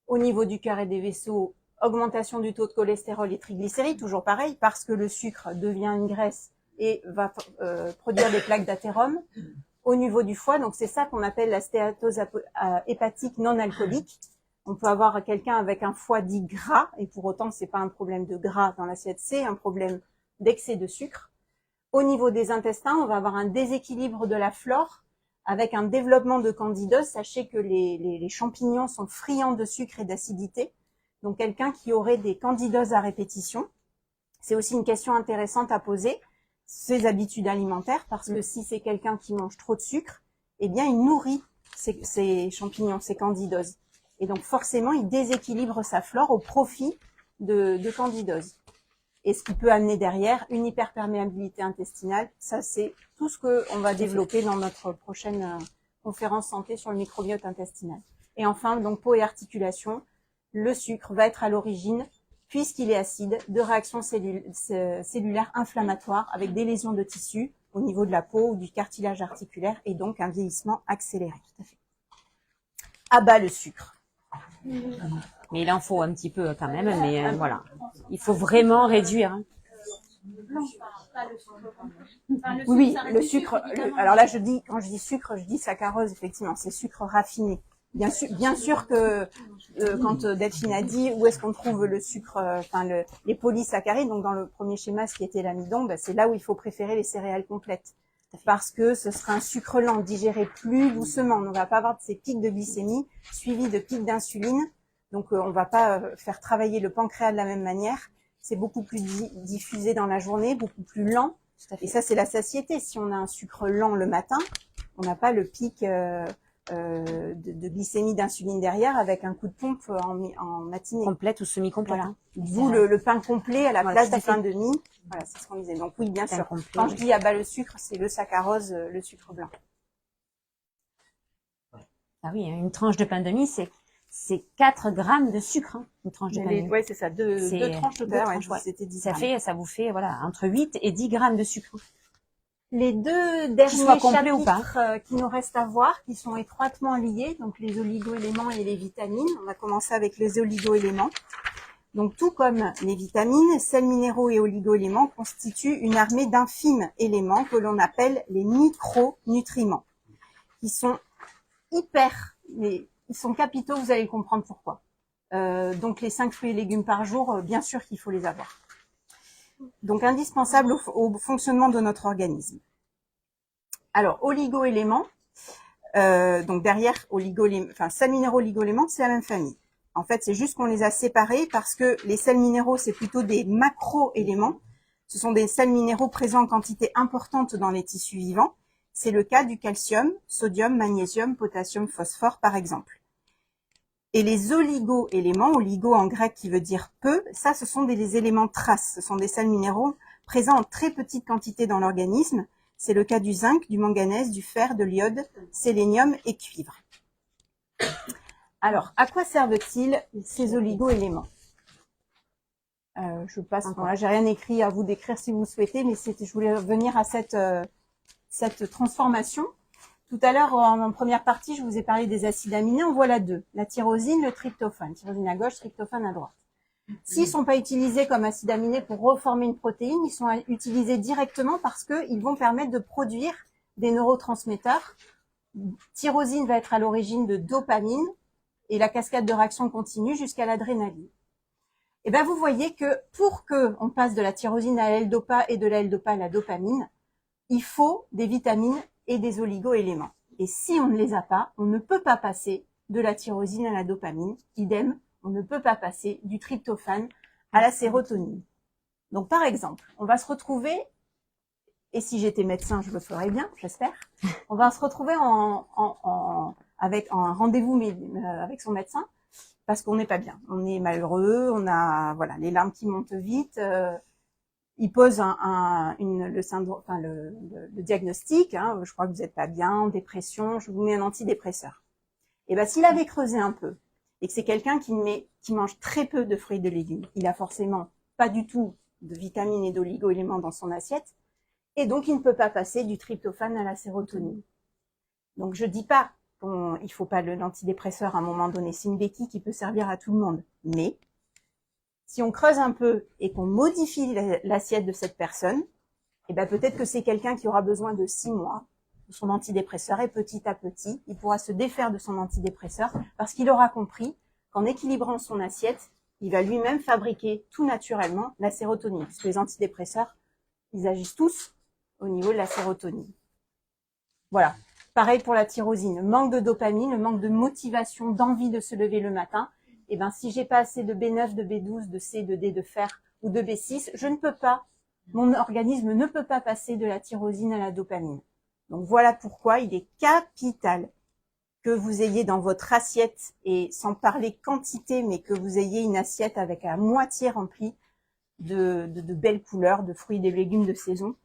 Au niveau du cœur et des vaisseaux, augmentation du taux de cholestérol et triglycérides, toujours pareil, parce que le sucre devient une graisse et va produire des plaques d'athérome. Au niveau du foie, donc c'est ça qu'on appelle la stéatose hépatique non alcoolique. On peut avoir quelqu'un avec un foie dit gras, et pour autant c'est pas un problème de gras dans l'assiette, c'est un problème d'excès de sucre. Au niveau des intestins, on va avoir un déséquilibre de la flore avec un développement de candidose. Sachez que les champignons sont friands de sucre et d'acidité. Donc quelqu'un qui aurait des candidoses à répétition, c'est aussi une question intéressante à poser, ses habitudes alimentaires, parce que si c'est quelqu'un qui mange trop de sucre, eh bien il nourrit ces champignons, ces candidoses. Et donc forcément, il déséquilibre sa flore au profit de candidose. Et ce qui peut amener derrière une hyperperméabilité intestinale. Ça, c'est tout ce qu'on va développer dans notre prochaine conférence santé sur le microbiote intestinal. Et enfin, donc peau et articulation, le sucre va être à l'origine, puisqu'il est acide, de réactions cellulaires inflammatoires avec des lésions de tissu au niveau de la peau ou du cartilage articulaire et donc un vieillissement accéléré. Tout à fait. À bas le sucre. Mais il en faut un petit peu quand même, mais voilà. Il faut vraiment réduire. Hein. Oui, le sucre. Alors là, quand je dis sucre, je dis saccharose, effectivement, c'est sucre raffiné. Bien sûr que quand Delphine a dit où est-ce qu'on trouve le sucre, les polysaccharides, donc dans le premier schéma, ce qui était l'amidon, c'est là où il faut préférer les céréales complètes. Parce que ce sera un sucre lent, digéré plus doucement. On ne va pas avoir de ces pics de glycémie suivis de pics d'insuline. Donc, on va pas faire travailler le pancréas de la même manière. C'est beaucoup plus diffusé dans la journée, beaucoup plus lent. Et ça, c'est la satiété. Si on a un sucre lent le matin, on n'a pas le pic de glycémie d'insuline derrière avec un coup de pompe en matinée. Complète ou semi-complète. Voilà. D'où le pain complet à la place du pain de mie. Voilà, c'est ce qu'on disait. Donc oui, bien sûr. Quand je dis à bas le sucre, c'est le saccharose, le sucre blanc. Ah oui, une tranche de pain de mie, c'est 4 grammes de sucre, hein, une tranche de pain de mie. Oui, c'est ça. Deux tranches de pain, c'était 10 grammes. Ça vous fait, voilà, entre 8 et 10 grammes de sucre. Les deux derniers chapitres ou pas. Qui nous restent à voir, qui sont étroitement liés, donc les oligo-éléments et les vitamines. On va commencer avec les oligo-éléments. Donc tout comme les vitamines, sels minéraux et oligo-éléments constituent une armée d'infimes éléments que l'on appelle les micronutriments, qui sont ils sont capitaux, vous allez le comprendre pourquoi. Donc les 5 fruits et légumes par jour, bien sûr qu'il faut les avoir. Donc indispensable au fonctionnement de notre organisme. Alors, oligo-éléments, donc derrière sels minéraux, oligo-éléments, c'est la même famille. En fait, c'est juste qu'on les a séparés parce que les sels minéraux, c'est plutôt des macro-éléments. Ce sont des sels minéraux présents en quantité importante dans les tissus vivants. C'est le cas du calcium, sodium, magnésium, potassium, phosphore, par exemple. Et les oligo-éléments, oligo en grec qui veut dire peu, ça ce sont des éléments traces, ce sont des sels minéraux présents en très petite quantité dans l'organisme. C'est le cas du zinc, du manganèse, du fer, de l'iode, sélénium et cuivre. Alors, à quoi servent-ils ces oligo-éléments Je passe, bon là j'ai rien écrit, à vous d'écrire si vous le souhaitez, mais je voulais revenir à cette transformation. Tout à l'heure, en première partie, je vous ai parlé des acides aminés. En voilà deux. La tyrosine, le tryptophane. Tyrosine à gauche, tryptophane à droite. S'ils sont pas utilisés comme acides aminés pour reformer une protéine, ils sont utilisés directement parce qu'ils vont permettre de produire des neurotransmetteurs. Tyrosine va être à l'origine de dopamine et la cascade de réaction continue jusqu'à l'adrénaline. Et ben, vous voyez que pour que on passe de la tyrosine à la L-dopa et de la L-dopa à la dopamine, il faut des vitamines et des oligo-éléments. Et si on ne les a pas, on ne peut pas passer de la tyrosine à la dopamine. Idem, on ne peut pas passer du tryptophane à la sérotonine. Donc, par exemple, on va se retrouver, et si j'étais médecin, je le ferais bien, j'espère, on va se retrouver à avec un rendez-vous avec son médecin parce qu'on n'est pas bien, on est malheureux, on a voilà les larmes qui montent vite. Il pose le syndrome, enfin le diagnostic. Hein, je crois que vous n'êtes pas bien, en dépression. Je vous mets un antidépresseur. Et ben s'il avait creusé un peu et que c'est quelqu'un qui mange très peu de fruits et de légumes, il a forcément pas du tout de vitamines et d'oligo-éléments dans son assiette, et donc il ne peut pas passer du tryptophane à la sérotonine. Donc je dis pas qu'il faut pas l'antidépresseur à un moment donné, c'est une béquille qui peut servir à tout le monde. Mais si on creuse un peu et qu'on modifie l'assiette de cette personne, eh ben peut-être que c'est quelqu'un qui aura besoin de 6 mois de son antidépresseur, et petit à petit, il pourra se défaire de son antidépresseur parce qu'il aura compris qu'en équilibrant son assiette, il va lui-même fabriquer tout naturellement la sérotonine. Parce que les antidépresseurs, ils agissent tous au niveau de la sérotonine. Voilà. Pareil pour la tyrosine. Le manque de dopamine, le manque de motivation, d'envie de se lever le matin. Eh ben, si j'ai pas assez de B9, de B12, de C, de D, de fer ou de B6, je ne peux pas, mon organisme ne peut pas passer de la tyrosine à la dopamine. Donc voilà pourquoi il est capital que vous ayez dans votre assiette, et sans parler quantité, mais que vous ayez une assiette avec à moitié remplie de belles couleurs, de fruits et de légumes de saison,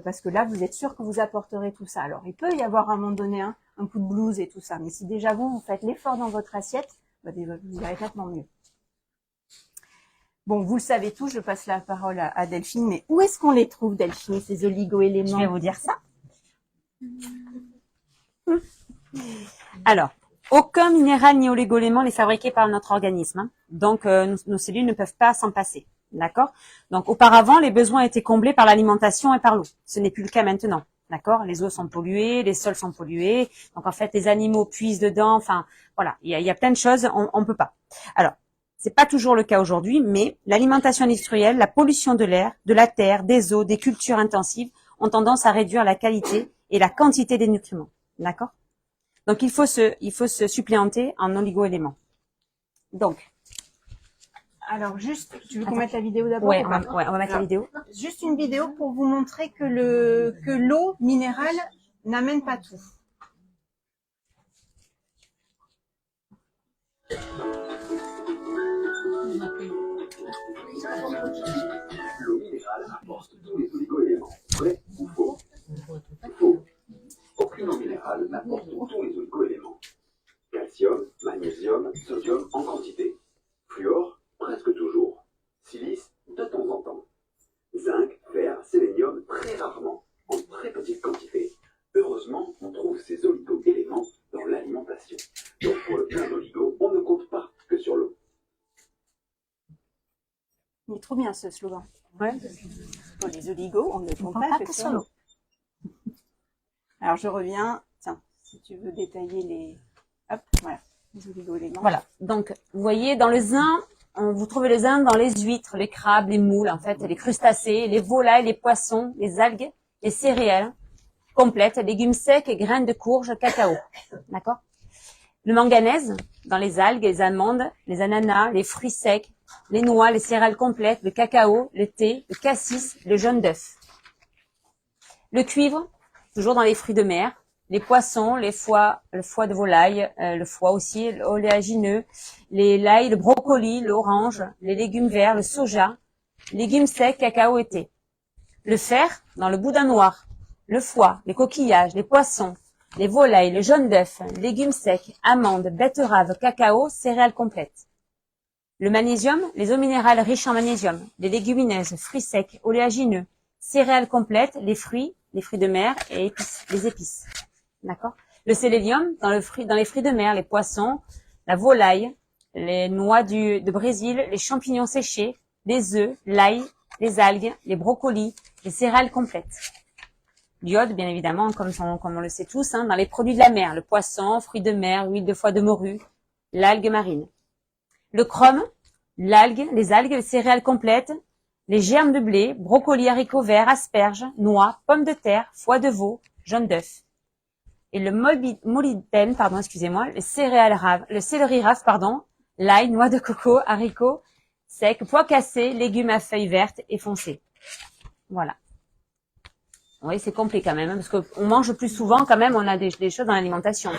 parce que là, vous êtes sûr que vous apporterez tout ça. Alors, il peut y avoir à un moment donné un coup de blues et tout ça, mais si déjà vous faites l'effort dans votre assiette, bah, vous irez nettement mieux. Bon, vous le savez tous, je passe la parole à Delphine, mais où est-ce qu'on les trouve, Delphine, ces oligo-éléments? Je vais vous dire ça. Alors, aucun minéral ni oligo-élément n'est fabriqué par notre organisme. Hein. Donc, nos cellules ne peuvent pas s'en passer. D'accord? Donc, auparavant, les besoins étaient comblés par l'alimentation et par l'eau. Ce n'est plus le cas maintenant. D'accord? Les eaux sont polluées, les sols sont pollués. Donc, en fait, les animaux puisent dedans. Enfin, voilà. Il y a plein de choses. On peut pas. Alors, c'est pas toujours le cas aujourd'hui, mais l'alimentation industrielle, la pollution de l'air, de la terre, des eaux, des cultures intensives ont tendance à réduire la qualité et la quantité des nutriments. D'accord? Donc, il faut se supplémenter en oligo-éléments. Donc, alors juste, tu veux qu'on mette la vidéo d'abord? Ouais, on va mettre la vidéo. Juste une vidéo pour vous montrer que l'eau minérale n'amène pas tout. L'eau minérale apporte tous les oligo-éléments. Vrai ou faux? Faux. Aucune eau minérale n'apporte tous les oligo-éléments. Calcium, magnésium, sodium en quantité. Fluor, presque toujours. Silice, de temps en temps. Zinc, fer, sélénium, très rarement, en très petite quantité. Heureusement, on trouve ces oligo-éléments dans l'alimentation. Donc pour le plein d'oligo, on ne compte pas que sur l'eau. Il est trop bien ce slogan. Ouais. Pour les oligos, on ne compte pas que sur l'eau. Alors je reviens. Tiens, si tu veux détailler les... Hop, voilà. Les oligo-éléments. Voilà. Donc, vous voyez, dans le zinc, vous trouvez le zinc dans les huîtres, les crabes, les moules, en fait, les crustacés, les volailles, les poissons, les algues, les céréales complètes, légumes secs, graines de courge, cacao. D'accord? Le manganèse dans les algues, les amandes, les ananas, les fruits secs, les noix, les céréales complètes, le cacao, le thé, le cassis, le jaune d'œuf. Le cuivre, toujours dans les fruits de mer, les poissons, le foie de volaille, le foie aussi, l'oléagineux, l'ail, le brocoli, l'orange, les légumes verts, le soja, légumes secs, cacao et thé. Le fer, dans le boudin noir, le foie, les coquillages, les poissons, les volailles, le jaune d'œuf, légumes secs, amandes, betteraves, cacao, céréales complètes. Le magnésium, les eaux minérales riches en magnésium, les légumineuses, fruits secs, oléagineux, céréales complètes, les fruits de mer et épices, les épices. D'accord? Le sélénium, dans les fruits de mer, les poissons, la volaille, les noix de Brésil, les champignons séchés, les œufs, l'ail, les algues, les brocolis, les céréales complètes. L'iode, bien évidemment, comme on le sait tous, hein, dans les produits de la mer, le poisson, fruits de mer, huile de foie de morue, l'algue marine. Le chrome, les algues, les céréales complètes, les germes de blé, brocolis, haricots verts, asperges, noix, pommes de terre, foie de veau, jaune d'œuf. Et le molybdène, le céleri rave, l'ail, noix de coco, haricots secs, pois cassés, légumes à feuilles vertes et foncées. Voilà. Oui, c'est complet quand même, hein, parce qu'on mange plus souvent quand même, on a des choses dans l'alimentation.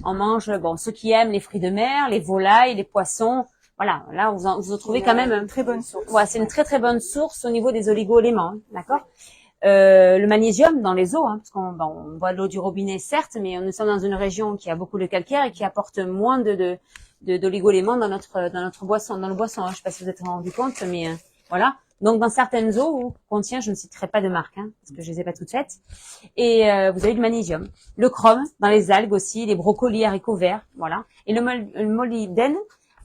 On mange, bon, ceux qui aiment les fruits de mer, les volailles, les poissons, voilà, là vous en trouvez quand même. Une très bonne source. Ouais, c'est une très très bonne source au niveau des oligo-éléments, hein, d'accord. Le magnésium dans les eaux, hein, parce on boit de l'eau du robinet certes, mais nous sommes dans une région qui a beaucoup de calcaire et qui apporte moins d'oligo-éléments dans notre boisson, dans le boisson. Hein. Je sais pas si vous êtes rendu compte, mais voilà. Donc dans certaines eaux où contient, je ne citerai pas de marque, hein, parce que je les ai pas toutes faites, et vous avez du magnésium, le chrome dans les algues aussi, les brocolis, haricots verts, voilà. Et le molybdène,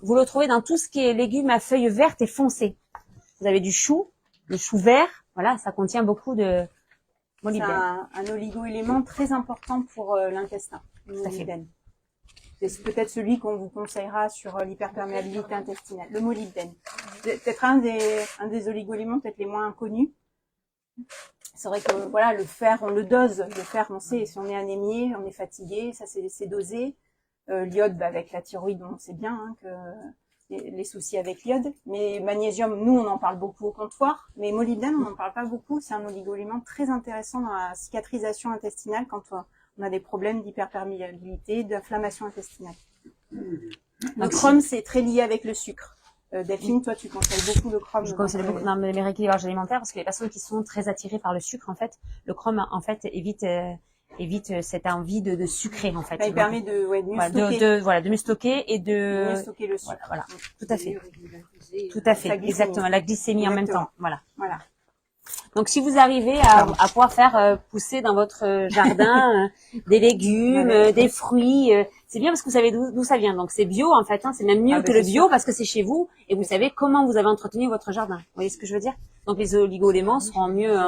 vous le trouvez dans tout ce qui est légumes à feuilles vertes et foncées. Vous avez du chou, le chou vert, voilà, ça contient beaucoup de C'est molybdène. un oligo-élément très important pour l'intestin, le molybdène. C'est peut-être celui qu'on vous conseillera sur l'hyperperméabilité intestinale, le molybdène. Peut-être un des oligo-éléments peut-être les moins connus. C'est vrai que voilà, le fer, on le dose. Le fer, on sait, si on est anémié, on est fatigué, ça c'est dosé. L'iode, avec la thyroïde, on sait bien hein, que les soucis avec l'iode. Mais magnésium, nous, on en parle beaucoup au comptoir. Mais molybdène, on n'en parle pas beaucoup. C'est un oligo-élément très intéressant dans la cicatrisation intestinale quand on a des problèmes d'hyperperméabilité, d'inflammation intestinale. Le chrome, c'est très lié avec le sucre. Delphine, toi, tu conseilles beaucoup le chrome. Je conseille beaucoup dans mes rééquilibrages alimentaires parce que les personnes qui sont très attirées par le sucre, en fait, le chrome, en fait, évite cette envie de sucrer, en fait. Ça permet de mieux stocker. De mieux stocker et de mieux stocker le sucre. Voilà, tout à fait. Tout à fait, exactement. La glycémie en même temps. Voilà. Donc, si vous arrivez à pouvoir faire pousser dans votre jardin des légumes, des fruits, c'est bien parce que vous savez d'où ça vient. Donc, c'est bio en fait. Hein, c'est même mieux que le bio parce que c'est chez vous et vous savez comment vous avez entretenu votre jardin. Vous voyez ce que je veux dire? Donc, les oligo-éléments seront mieux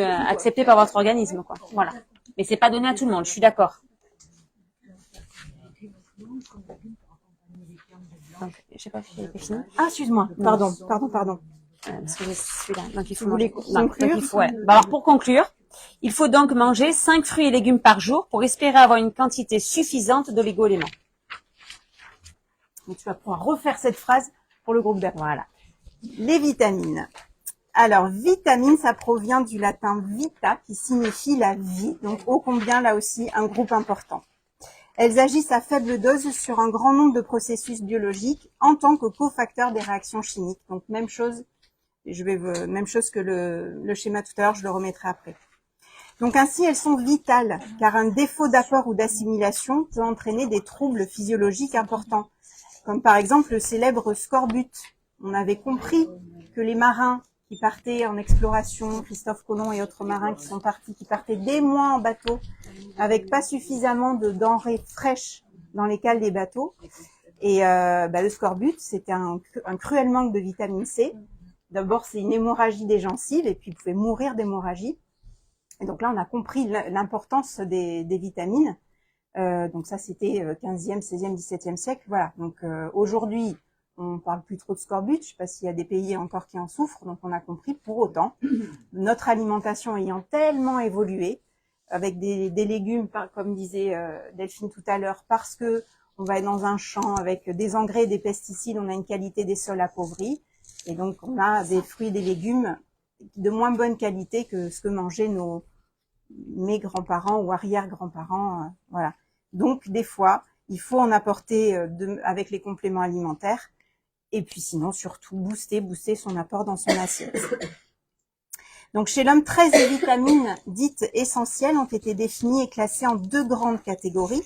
acceptés par votre organisme, quoi. Voilà. Mais c'est pas donné à tout le monde. Je suis d'accord. Donc, je sais pas si j'ai fini. Ah, excuse-moi. Pardon. Parce que je suis là. Donc, il faut conclure. Alors, pour conclure, il faut donc manger 5 fruits et légumes par jour pour espérer avoir une quantité suffisante d'oligo-éléments. Donc, tu vas pouvoir refaire cette phrase pour le groupe d'après. Voilà. Les vitamines. Alors, vitamine, ça provient du latin vita, qui signifie la vie. Donc, ô combien, là aussi, un groupe important. Elles agissent à faible dose sur un grand nombre de processus biologiques en tant que cofacteurs des réactions chimiques. Donc, même chose que le schéma tout à l'heure, je le remettrai après. Donc, ainsi, elles sont vitales, car un défaut d'apport ou d'assimilation peut entraîner des troubles physiologiques importants, comme par exemple le célèbre scorbut. On avait compris que les marins qui partaient en exploration, Christophe Colomb et autres marins qui partaient des mois en bateau, avec pas suffisamment de denrées fraîches dans les cales des bateaux. Et le scorbut, c'était un cruel manque de vitamine C. D'abord, c'est une hémorragie des gencives, et puis ils pouvaient mourir d'hémorragie. Et donc là, on a compris l'importance des vitamines. Donc ça, c'était 15e, 16e, 17e siècle. Voilà. Donc aujourd'hui, on parle plus trop de scorbut. Je sais pas s'il y a des pays encore qui en souffrent. Donc on a compris. Pour autant, notre alimentation ayant tellement évolué, avec des légumes, comme disait Delphine tout à l'heure, parce que on va être dans un champ avec des engrais, des pesticides, on a une qualité des sols appauvris. Et donc on a des fruits et des légumes de moins bonne qualité que ce que mangeaient mes grands-parents ou arrière-grands-parents. Voilà. Donc des fois, il faut en apporter avec les compléments alimentaires. Et puis sinon, surtout, booster son apport dans son assiette. Donc chez l'homme, 13 vitamines dites essentielles ont été définies et classées en 2 grandes catégories.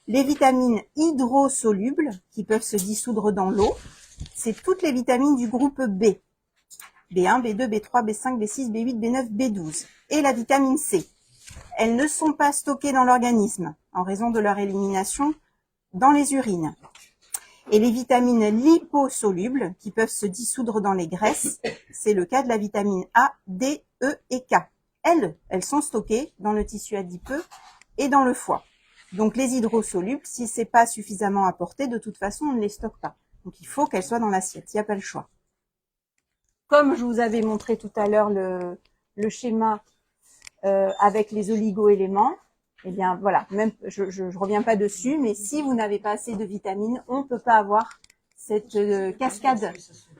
Les vitamines hydrosolubles, qui peuvent se dissoudre dans l'eau, c'est toutes les vitamines du groupe B. B1, B2, B3, B5, B6, B8, B9, B12. Et la vitamine C. Elles ne sont pas stockées dans l'organisme en raison de leur élimination dans les urines. Et les vitamines liposolubles qui peuvent se dissoudre dans les graisses, c'est le cas de la vitamine A, D, E et K. Elles sont stockées dans le tissu adipeux et dans le foie. Donc les hydrosolubles, si c'est pas suffisamment apporté, de toute façon, on ne les stocke pas. Donc il faut qu'elles soient dans l'assiette, il n'y a pas le choix. Comme je vous avais montré tout à l'heure le schéma avec les oligo-éléments, eh bien voilà, même je reviens pas dessus, mais si vous n'avez pas assez de vitamines, on ne peut pas avoir cette cascade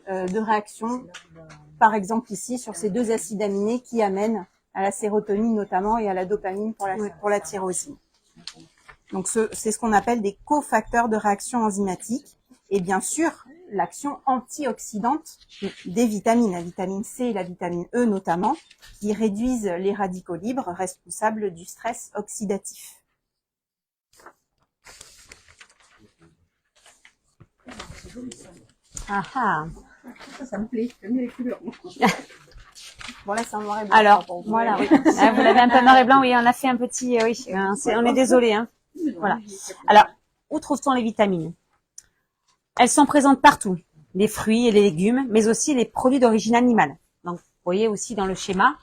de réactions, par exemple ici sur ces 2 acides aminés qui amènent à la sérotonine notamment et à la dopamine pour la tyrosine. Donc c'est ce qu'on appelle des cofacteurs de réaction enzymatique. Et bien sûr, l'action antioxydante des vitamines, la vitamine C et la vitamine E notamment, qui réduisent les radicaux libres responsables du stress oxydatif. Ah ah. Ça me plaît, j'aime bien les couleurs. Bon là c'est en noir et blanc. Alors, Bon, voilà, oui. Ah, vous l'avez un peu noir et blanc, oui, on a fait un petit, oui, on est désolé, hein. Voilà. Alors, où trouve-t-on les vitamines? Elles sont présentes partout, les fruits et les légumes, mais aussi les produits d'origine animale. Donc, vous voyez aussi dans le schéma,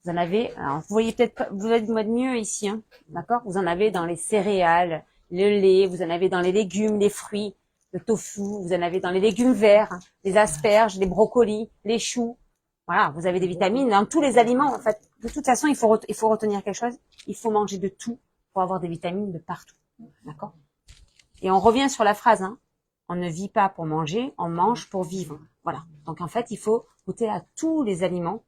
vous en avez, alors vous voyez peut-être pas, vous voyez mieux ici, hein, d'accord? Vous en avez dans les céréales, le lait, vous en avez dans les légumes, les fruits, le tofu, vous en avez dans les légumes verts, les asperges, les brocolis, les choux. Voilà, vous avez des vitamines dans tous les aliments, en fait. De toute façon, il faut retenir quelque chose. Il faut manger de tout pour avoir des vitamines de partout. D'accord? Et on revient sur la phrase, hein. On ne vit pas pour manger, on mange pour vivre. Voilà. Donc, en fait, il faut goûter à tous les aliments.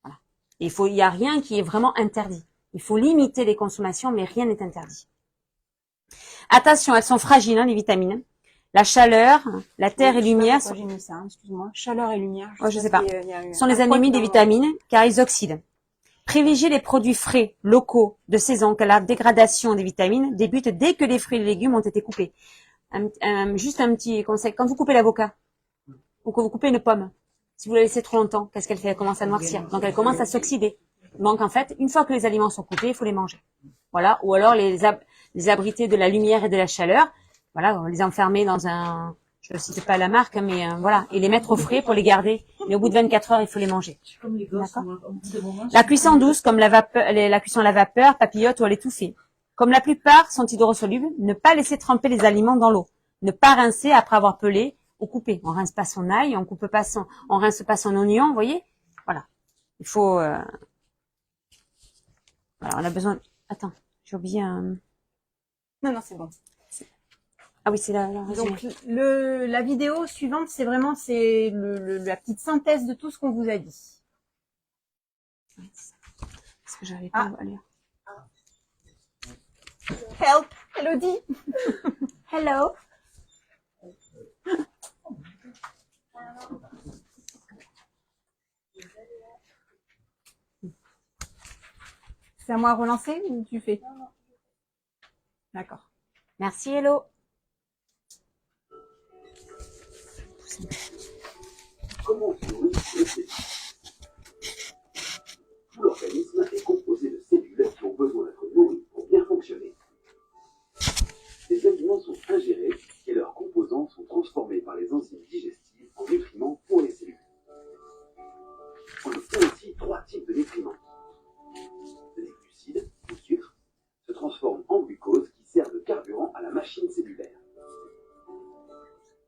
Voilà. Et il y a rien qui est vraiment interdit. Il faut limiter les consommations, mais rien n'est interdit. Attention, elles sont fragiles, hein, les vitamines. La chaleur, la terre et lumière sont... J'ai mis ça, excuse-moi. Chaleur et lumière. Je sais pas. Sont les ennemis des vitamines, car ils oxydent. Privilégier les produits frais, locaux, de saison, car la dégradation des vitamines débute dès que les fruits et les légumes ont été coupés. Juste un petit conseil. Quand vous coupez l'avocat, ou que vous coupez une pomme, si vous la laissez trop longtemps, qu'est-ce qu'elle fait? Elle commence à noircir. Donc elle commence à s'oxyder. Donc en fait, une fois que les aliments sont coupés, il faut les manger. Voilà. Ou alors les abriter de la lumière et de la chaleur. Voilà, les enfermer dans un, je ne cite pas la marque, mais voilà, et les mettre au frais pour les garder. Mais au bout de 24 heures, il faut les manger. D'accord. La cuisson douce, comme la cuisson à la vapeur, papillote ou à l'étouffée. Comme la plupart sont hydrosolubles, ne pas laisser tremper les aliments dans l'eau. Ne pas rincer après avoir pelé ou coupé. On rince pas son ail, on rince pas son oignon, vous voyez. Voilà. Il faut, alors on a besoin, attends, j'ai oublié un... Non, c'est bon. Ah oui, c'est la Donc la vidéo suivante, c'est vraiment la petite synthèse de tout ce qu'on vous a dit. Parce que j'arrive pas à lire. Help, Elodie. Hello. C'est à moi à relancer ou tu fais? D'accord. Merci, Hello. Comment se nourrit le cellules? Tout l'organisme est composé de cellules qui ont besoin d'être nourries pour bien fonctionner. Les aliments sont ingérés et leurs composants sont transformés par les enzymes digestives en nutriments pour les cellules. On obtient ainsi 3 types de nutriments. Les glucides, ou sucre, se transforment en glucose qui sert de carburant à la machine cellulaire.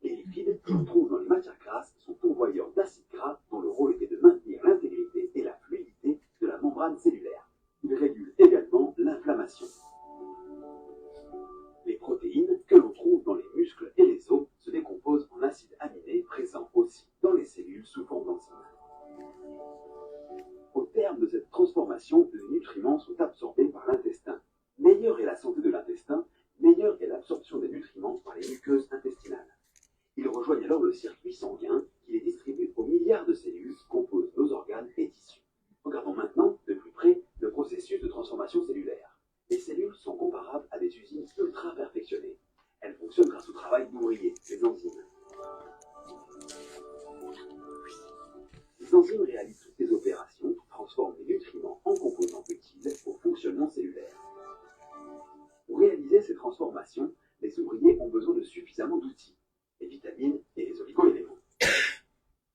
Les lipides, que l'on trouve dans les matières grasses, sont pourvoyeurs d'acides gras dont le rôle est de maintenir l'intégrité et la fluidité de la membrane cellulaire. Ils régulent également l'inflammation. Les protéines, que l'on trouve dans les muscles et les os, se décomposent en acides aminés présents aussi dans les cellules sous forme d'enzymes. Au terme de cette transformation, les nutriments sont absorbés par l'intestin. Meilleure est la santé de l'intestin, meilleure est l'absorption des nutriments par les muqueuses intestinales. Ils rejoignent alors le circuit sanguin qui les distribue aux milliards de cellules qui composent nos organes et tissus. Regardons maintenant de plus près le processus de transformation cellulaire. Les cellules sont comparables à des usines ultra perfectionnées. Elles fonctionnent grâce au travail d'ouvriers, les enzymes. Les enzymes réalisent toutes les opérations qui transforment les nutriments en composants utiles au fonctionnement cellulaire. Pour réaliser ces transformations, les ouvriers ont besoin de suffisamment d'outils, les vitamines et les oligo-éléments.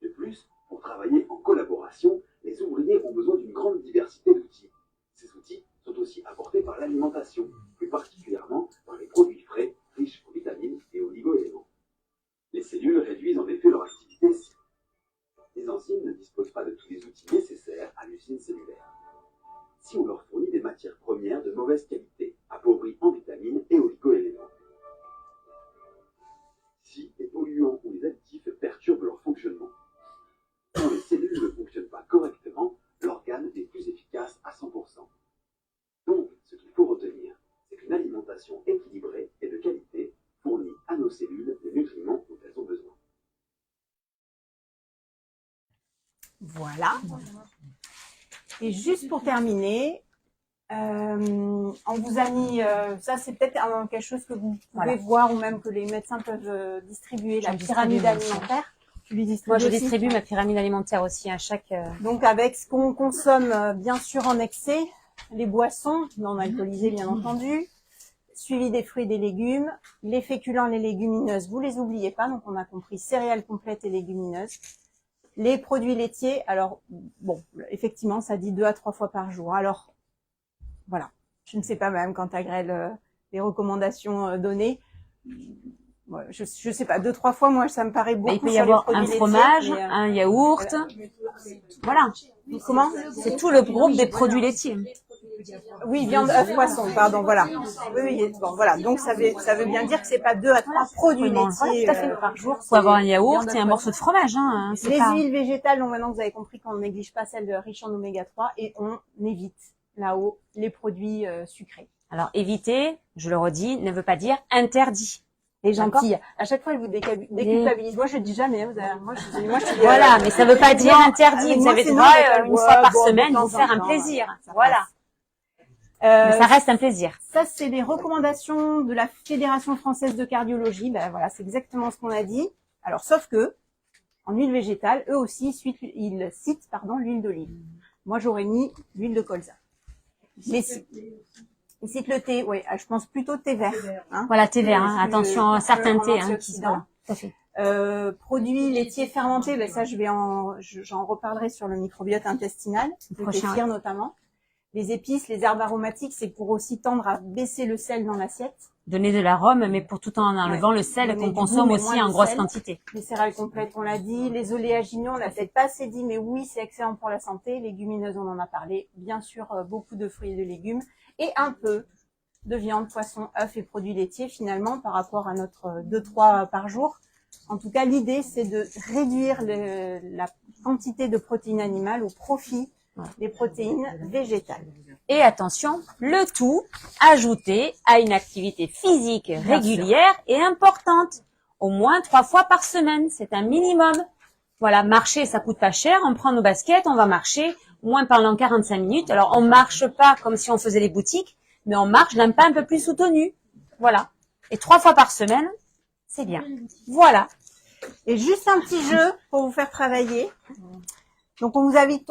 De plus, pour travailler en collaboration, les ouvriers ont besoin d'une grande diversité d'outils. Ces outils sont aussi apportés par l'alimentation, plus particulièrement par les produits frais, riches en vitamines et oligo-éléments. Les cellules réduisent en effet leur activité si les enzymes ne disposent pas de tous les outils nécessaires à l'usine cellulaire. Si on leur fournit des matières premières de mauvaise qualité, appauvries en vitamines et oligo-éléments. Si les polluants ou les additifs perturbent leur fonctionnement. Quand les cellules ne fonctionnent pas correctement, l'organisme organes les plus efficaces à 100%. Donc, ce qu'il faut retenir, c'est qu'une alimentation équilibrée et de qualité fournit à nos cellules les nutriments dont elles ont besoin. Voilà. Et juste pour terminer, on vous a mis, ça c'est peut-être quelque chose que vous pouvez voir ou même que les médecins peuvent distribuer, la pyramide alimentaire. Tu lui distribues Moi, je aussi. distribue ma pyramide alimentaire aussi à chaque... Donc avec ce qu'on consomme bien sûr en excès, les boissons non alcoolisées bien entendu, suivi des fruits et des légumes, les féculents, les légumineuses, vous les oubliez pas, donc on a compris céréales complètes et légumineuses. Les produits laitiers, alors bon, effectivement, ça dit 2 à 3 fois par jour. Alors voilà, je ne sais pas même quand agrèle les recommandations données. Ouais, je sais pas, 2-3 fois, moi, ça me paraît beaucoup. Il peut y sur les avoir produits un laitiers, fromage, mais, un yaourt. Voilà. Comment? C'est tout le groupe des produits laitiers. Oui, viande, œufs, poisson, pardon, voilà. Oui, oui, bon, voilà. Donc, ça veut bien dire que c'est pas 2 à 3 produits laitiers tout à fait. par jour. Il faut avoir un c'est yaourt viande, et un œufs, morceau de fromage. Hein. C'est les pas... huiles végétales, donc maintenant vous avez compris qu'on ne néglige pas celles riches en oméga 3 et on évite là-haut les produits sucrés. Alors, éviter, je le redis, ne veut pas dire interdit. Les D'accord. gentils, à chaque fois ils vous déculpabilisent. Moi je dis jamais, moi je dis, Voilà, mais ça veut pas dire interdit. Vous moi, avez c'est droit non, mais pas le une bois, fois par bon, de semaine temps de vous faire en un temps, plaisir. ça Voilà. passe. Mais ça reste un plaisir. Ça, c'est les recommandations de la Fédération française de cardiologie. Ben voilà, c'est exactement ce qu'on a dit. Alors, sauf que, en huile végétale, eux aussi, ils citent, l'huile d'olive. Moi, j'aurais mis l'huile de colza. Mais ils citent le thé, oui, je pense plutôt thé vert. Hein. Voilà, thé vert, hein. Attention à certains thés, hein, antioxydants. tout à fait. Produits laitiers fermentés, ben ça, j'en reparlerai sur le microbiote intestinal, le Prochain, kéfir notamment. Les épices, les herbes aromatiques, c'est pour aussi tendre à baisser le sel dans l'assiette. Donner de l'arôme, mais pour tout en enlevant le sel Donner qu'on du consomme goût, mais aussi moins en de grosse sel. quantité. Les céréales complètes, on l'a dit. Les oléagineux, on l'a peut-être pas assez dit, mais oui, c'est excellent pour la santé. Légumineuses, on en a parlé. Bien sûr, beaucoup de fruits et de légumes. Et un peu de viande, poisson, œufs et produits laitiers, finalement, par rapport à notre 2-3 par jour. En tout cas, l'idée, c'est de réduire la quantité de protéines animales au profit des protéines végétales. Et attention, le tout ajouté à une activité physique régulière et importante. Au moins 3 fois par semaine, c'est un minimum. Voilà, marcher, ça coûte pas cher. On prend nos baskets, on va marcher, moins pendant 45 minutes. Alors, on marche pas comme si on faisait les boutiques, mais on marche d'un pas un peu plus soutenu. Voilà. Et 3 fois par semaine, c'est bien. Voilà. Et juste un petit jeu pour vous faire travailler. Donc, on vous a mis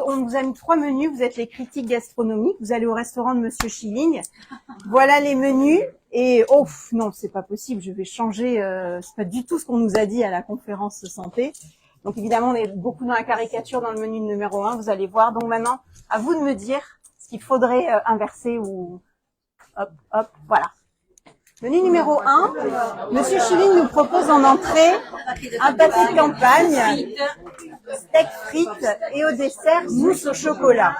3 menus. Vous êtes les critiques gastronomiques. Vous allez au restaurant de Monsieur Schilling. Voilà les menus. Et, non, c'est pas possible. Je vais changer. C'est pas du tout ce qu'on nous a dit à la conférence santé. Donc, évidemment, on est beaucoup dans la caricature dans le menu numéro 1. Vous allez voir. Donc, maintenant, à vous de me dire ce qu'il faudrait inverser ou, hop, voilà. Menu numéro 1, Monsieur Schilling nous propose en entrée un pâté de campagne, steak frites et au dessert mousse au chocolat.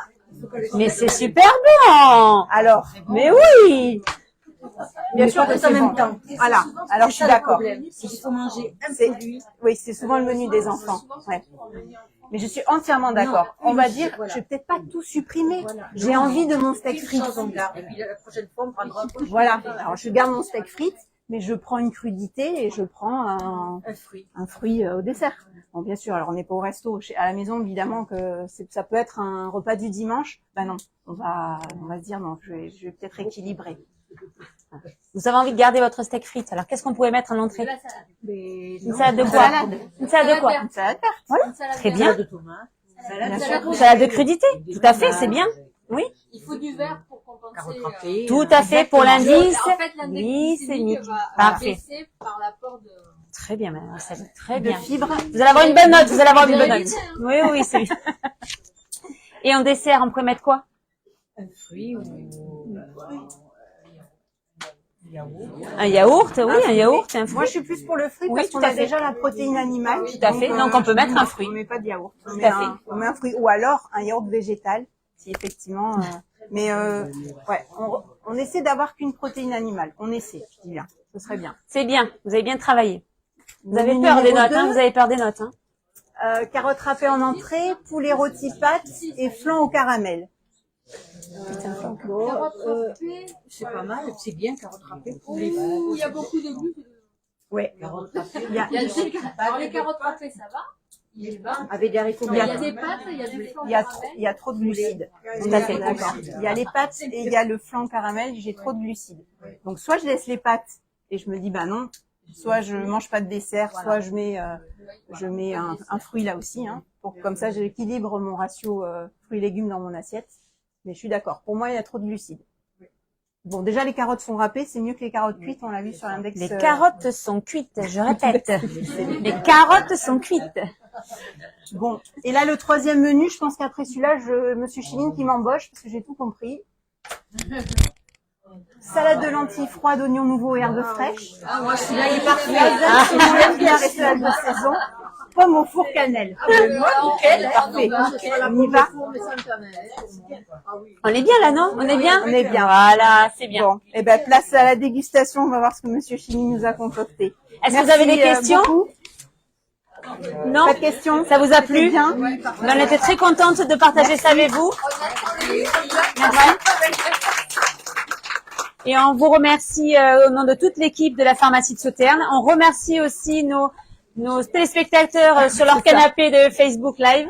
Mais c'est super bon! Alors, Mais oui! bien sûr que c'est en même temps. Voilà, alors je suis d'accord. Il faut manger un C'est- produit. Oui, c'est souvent le menu des enfants. Ouais. Mais je suis entièrement d'accord. On va dire, je vais peut-être pas tout supprimer. J'ai envie de mon steak frites. Et puis la prochaine fois, on prendra un produit. Voilà. Alors je garde mon steak frites, mais je prends une crudité et je prends un fruit au dessert. Bon, bien sûr. Alors on n'est pas au resto, à la maison évidemment que ça peut être un repas du dimanche. Ben non, on va se dire non, je vais peut-être équilibrer. Vous avez envie de garder votre steak frites. Alors, qu'est-ce qu'on pouvait mettre en entrée? Une salade de quoi? Une salade de quoi? Une salade verte. Voilà. Très bien. De tomates. Bien sûr. Une salade de crudité. Tout à fait, c'est bien. Oui. Il faut du verre pour compenser. Carottes râpées. Tout à fait pour l'indice. En fait, l'index glycémique. va Parfait. baisser par l'apport de... Très bien, madame Marcel. Très De bien. fibres. Vous allez avoir une bonne note. Vous allez avoir une bonne note. Vérité, hein. Oui, oui, c'est bien. Et en dessert, on pourrait mettre quoi? Un fruit ou Un yaourt, oui, un yaourt, un Moi, fruit. je suis plus pour le fruit Oui, parce tout qu'on à a fait. déjà la protéine animale. Tout à fait. Donc, on peut mettre un fruit. On met pas de yaourt. On Tout met à fait. on met un fruit ou alors un yaourt végétal, si effectivement. Mais ouais, on essaie d'avoir qu'une protéine animale. On essaie, je dis bien. Ce serait bien. C'est bien. Vous avez bien travaillé. Vous avez Menu peur des numéro notes, hein? 2. Vous avez peur des notes, hein? carottes râpées en entrée, poulet rôti pâte et flan au caramel. C'est pas mal, c'est bien carottes râpées. Il y a beaucoup de goût. Ouais. Carottes râpées. Il y a, Alors, les carottes râpées, ça va. Il est bas. Avec des haricots Il y a verts. des pâtes, il y a du flan. il y a trop de glucides. Tout à fait. D'accord. Il y a les pâtes et il y a le flan au caramel, j'ai trop de glucides. Donc soit je laisse les pâtes et je me dis bah non, soit je mange pas de dessert, soit je mets un fruit là aussi, hein, pour comme ça j'équilibre mon ratio fruits et légumes dans mon assiette. Mais je suis d'accord. Pour moi, il y a trop de glucides. Bon, déjà les carottes sont râpées, c'est mieux que les carottes cuites, on l'a vu sur l'index. Les carottes sont cuites, je répète. Les carottes sont cuites. Bon, et là le troisième menu, je pense qu'après celui-là, Monsieur Chiline qui m'embauche parce que j'ai tout compris. Salade de lentilles froides, oignons nouveaux et herbes fraîches. Ah, moi, celui-là, il est parfait. Lasagne saumon et salade de saison. Pommes au four cannelle. Parfait. On y va. On est bien là, non? On est bien? On est bien. Voilà, c'est bien. Bon, et ben place à la dégustation. On va voir ce que Monsieur Chiline nous a concocté. Est-ce que vous avez des questions? Beaucoup. Non? Pas de questions. Ça vous a C'était plu? bien. On était très contente de partager ça avec vous. Merci. Et on vous remercie au nom de toute l'équipe de la pharmacie de Sauternes. On remercie aussi nos téléspectateurs sur leur canapé de Facebook Live.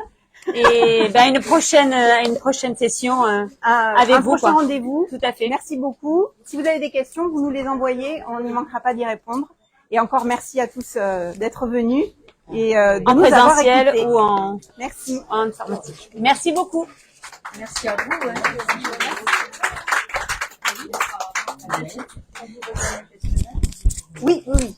Et ben une prochaine session avec un vous. prochain Quoi. rendez-vous. Tout à fait. Merci beaucoup. Si vous avez des questions, vous nous les envoyez. On n'y manquera pas d'y répondre. Et encore merci à tous d'être venus et de En nous avoir présentiel écoutés. ou en Merci. informatique. Merci beaucoup. Merci à vous. Oui, oui, oui.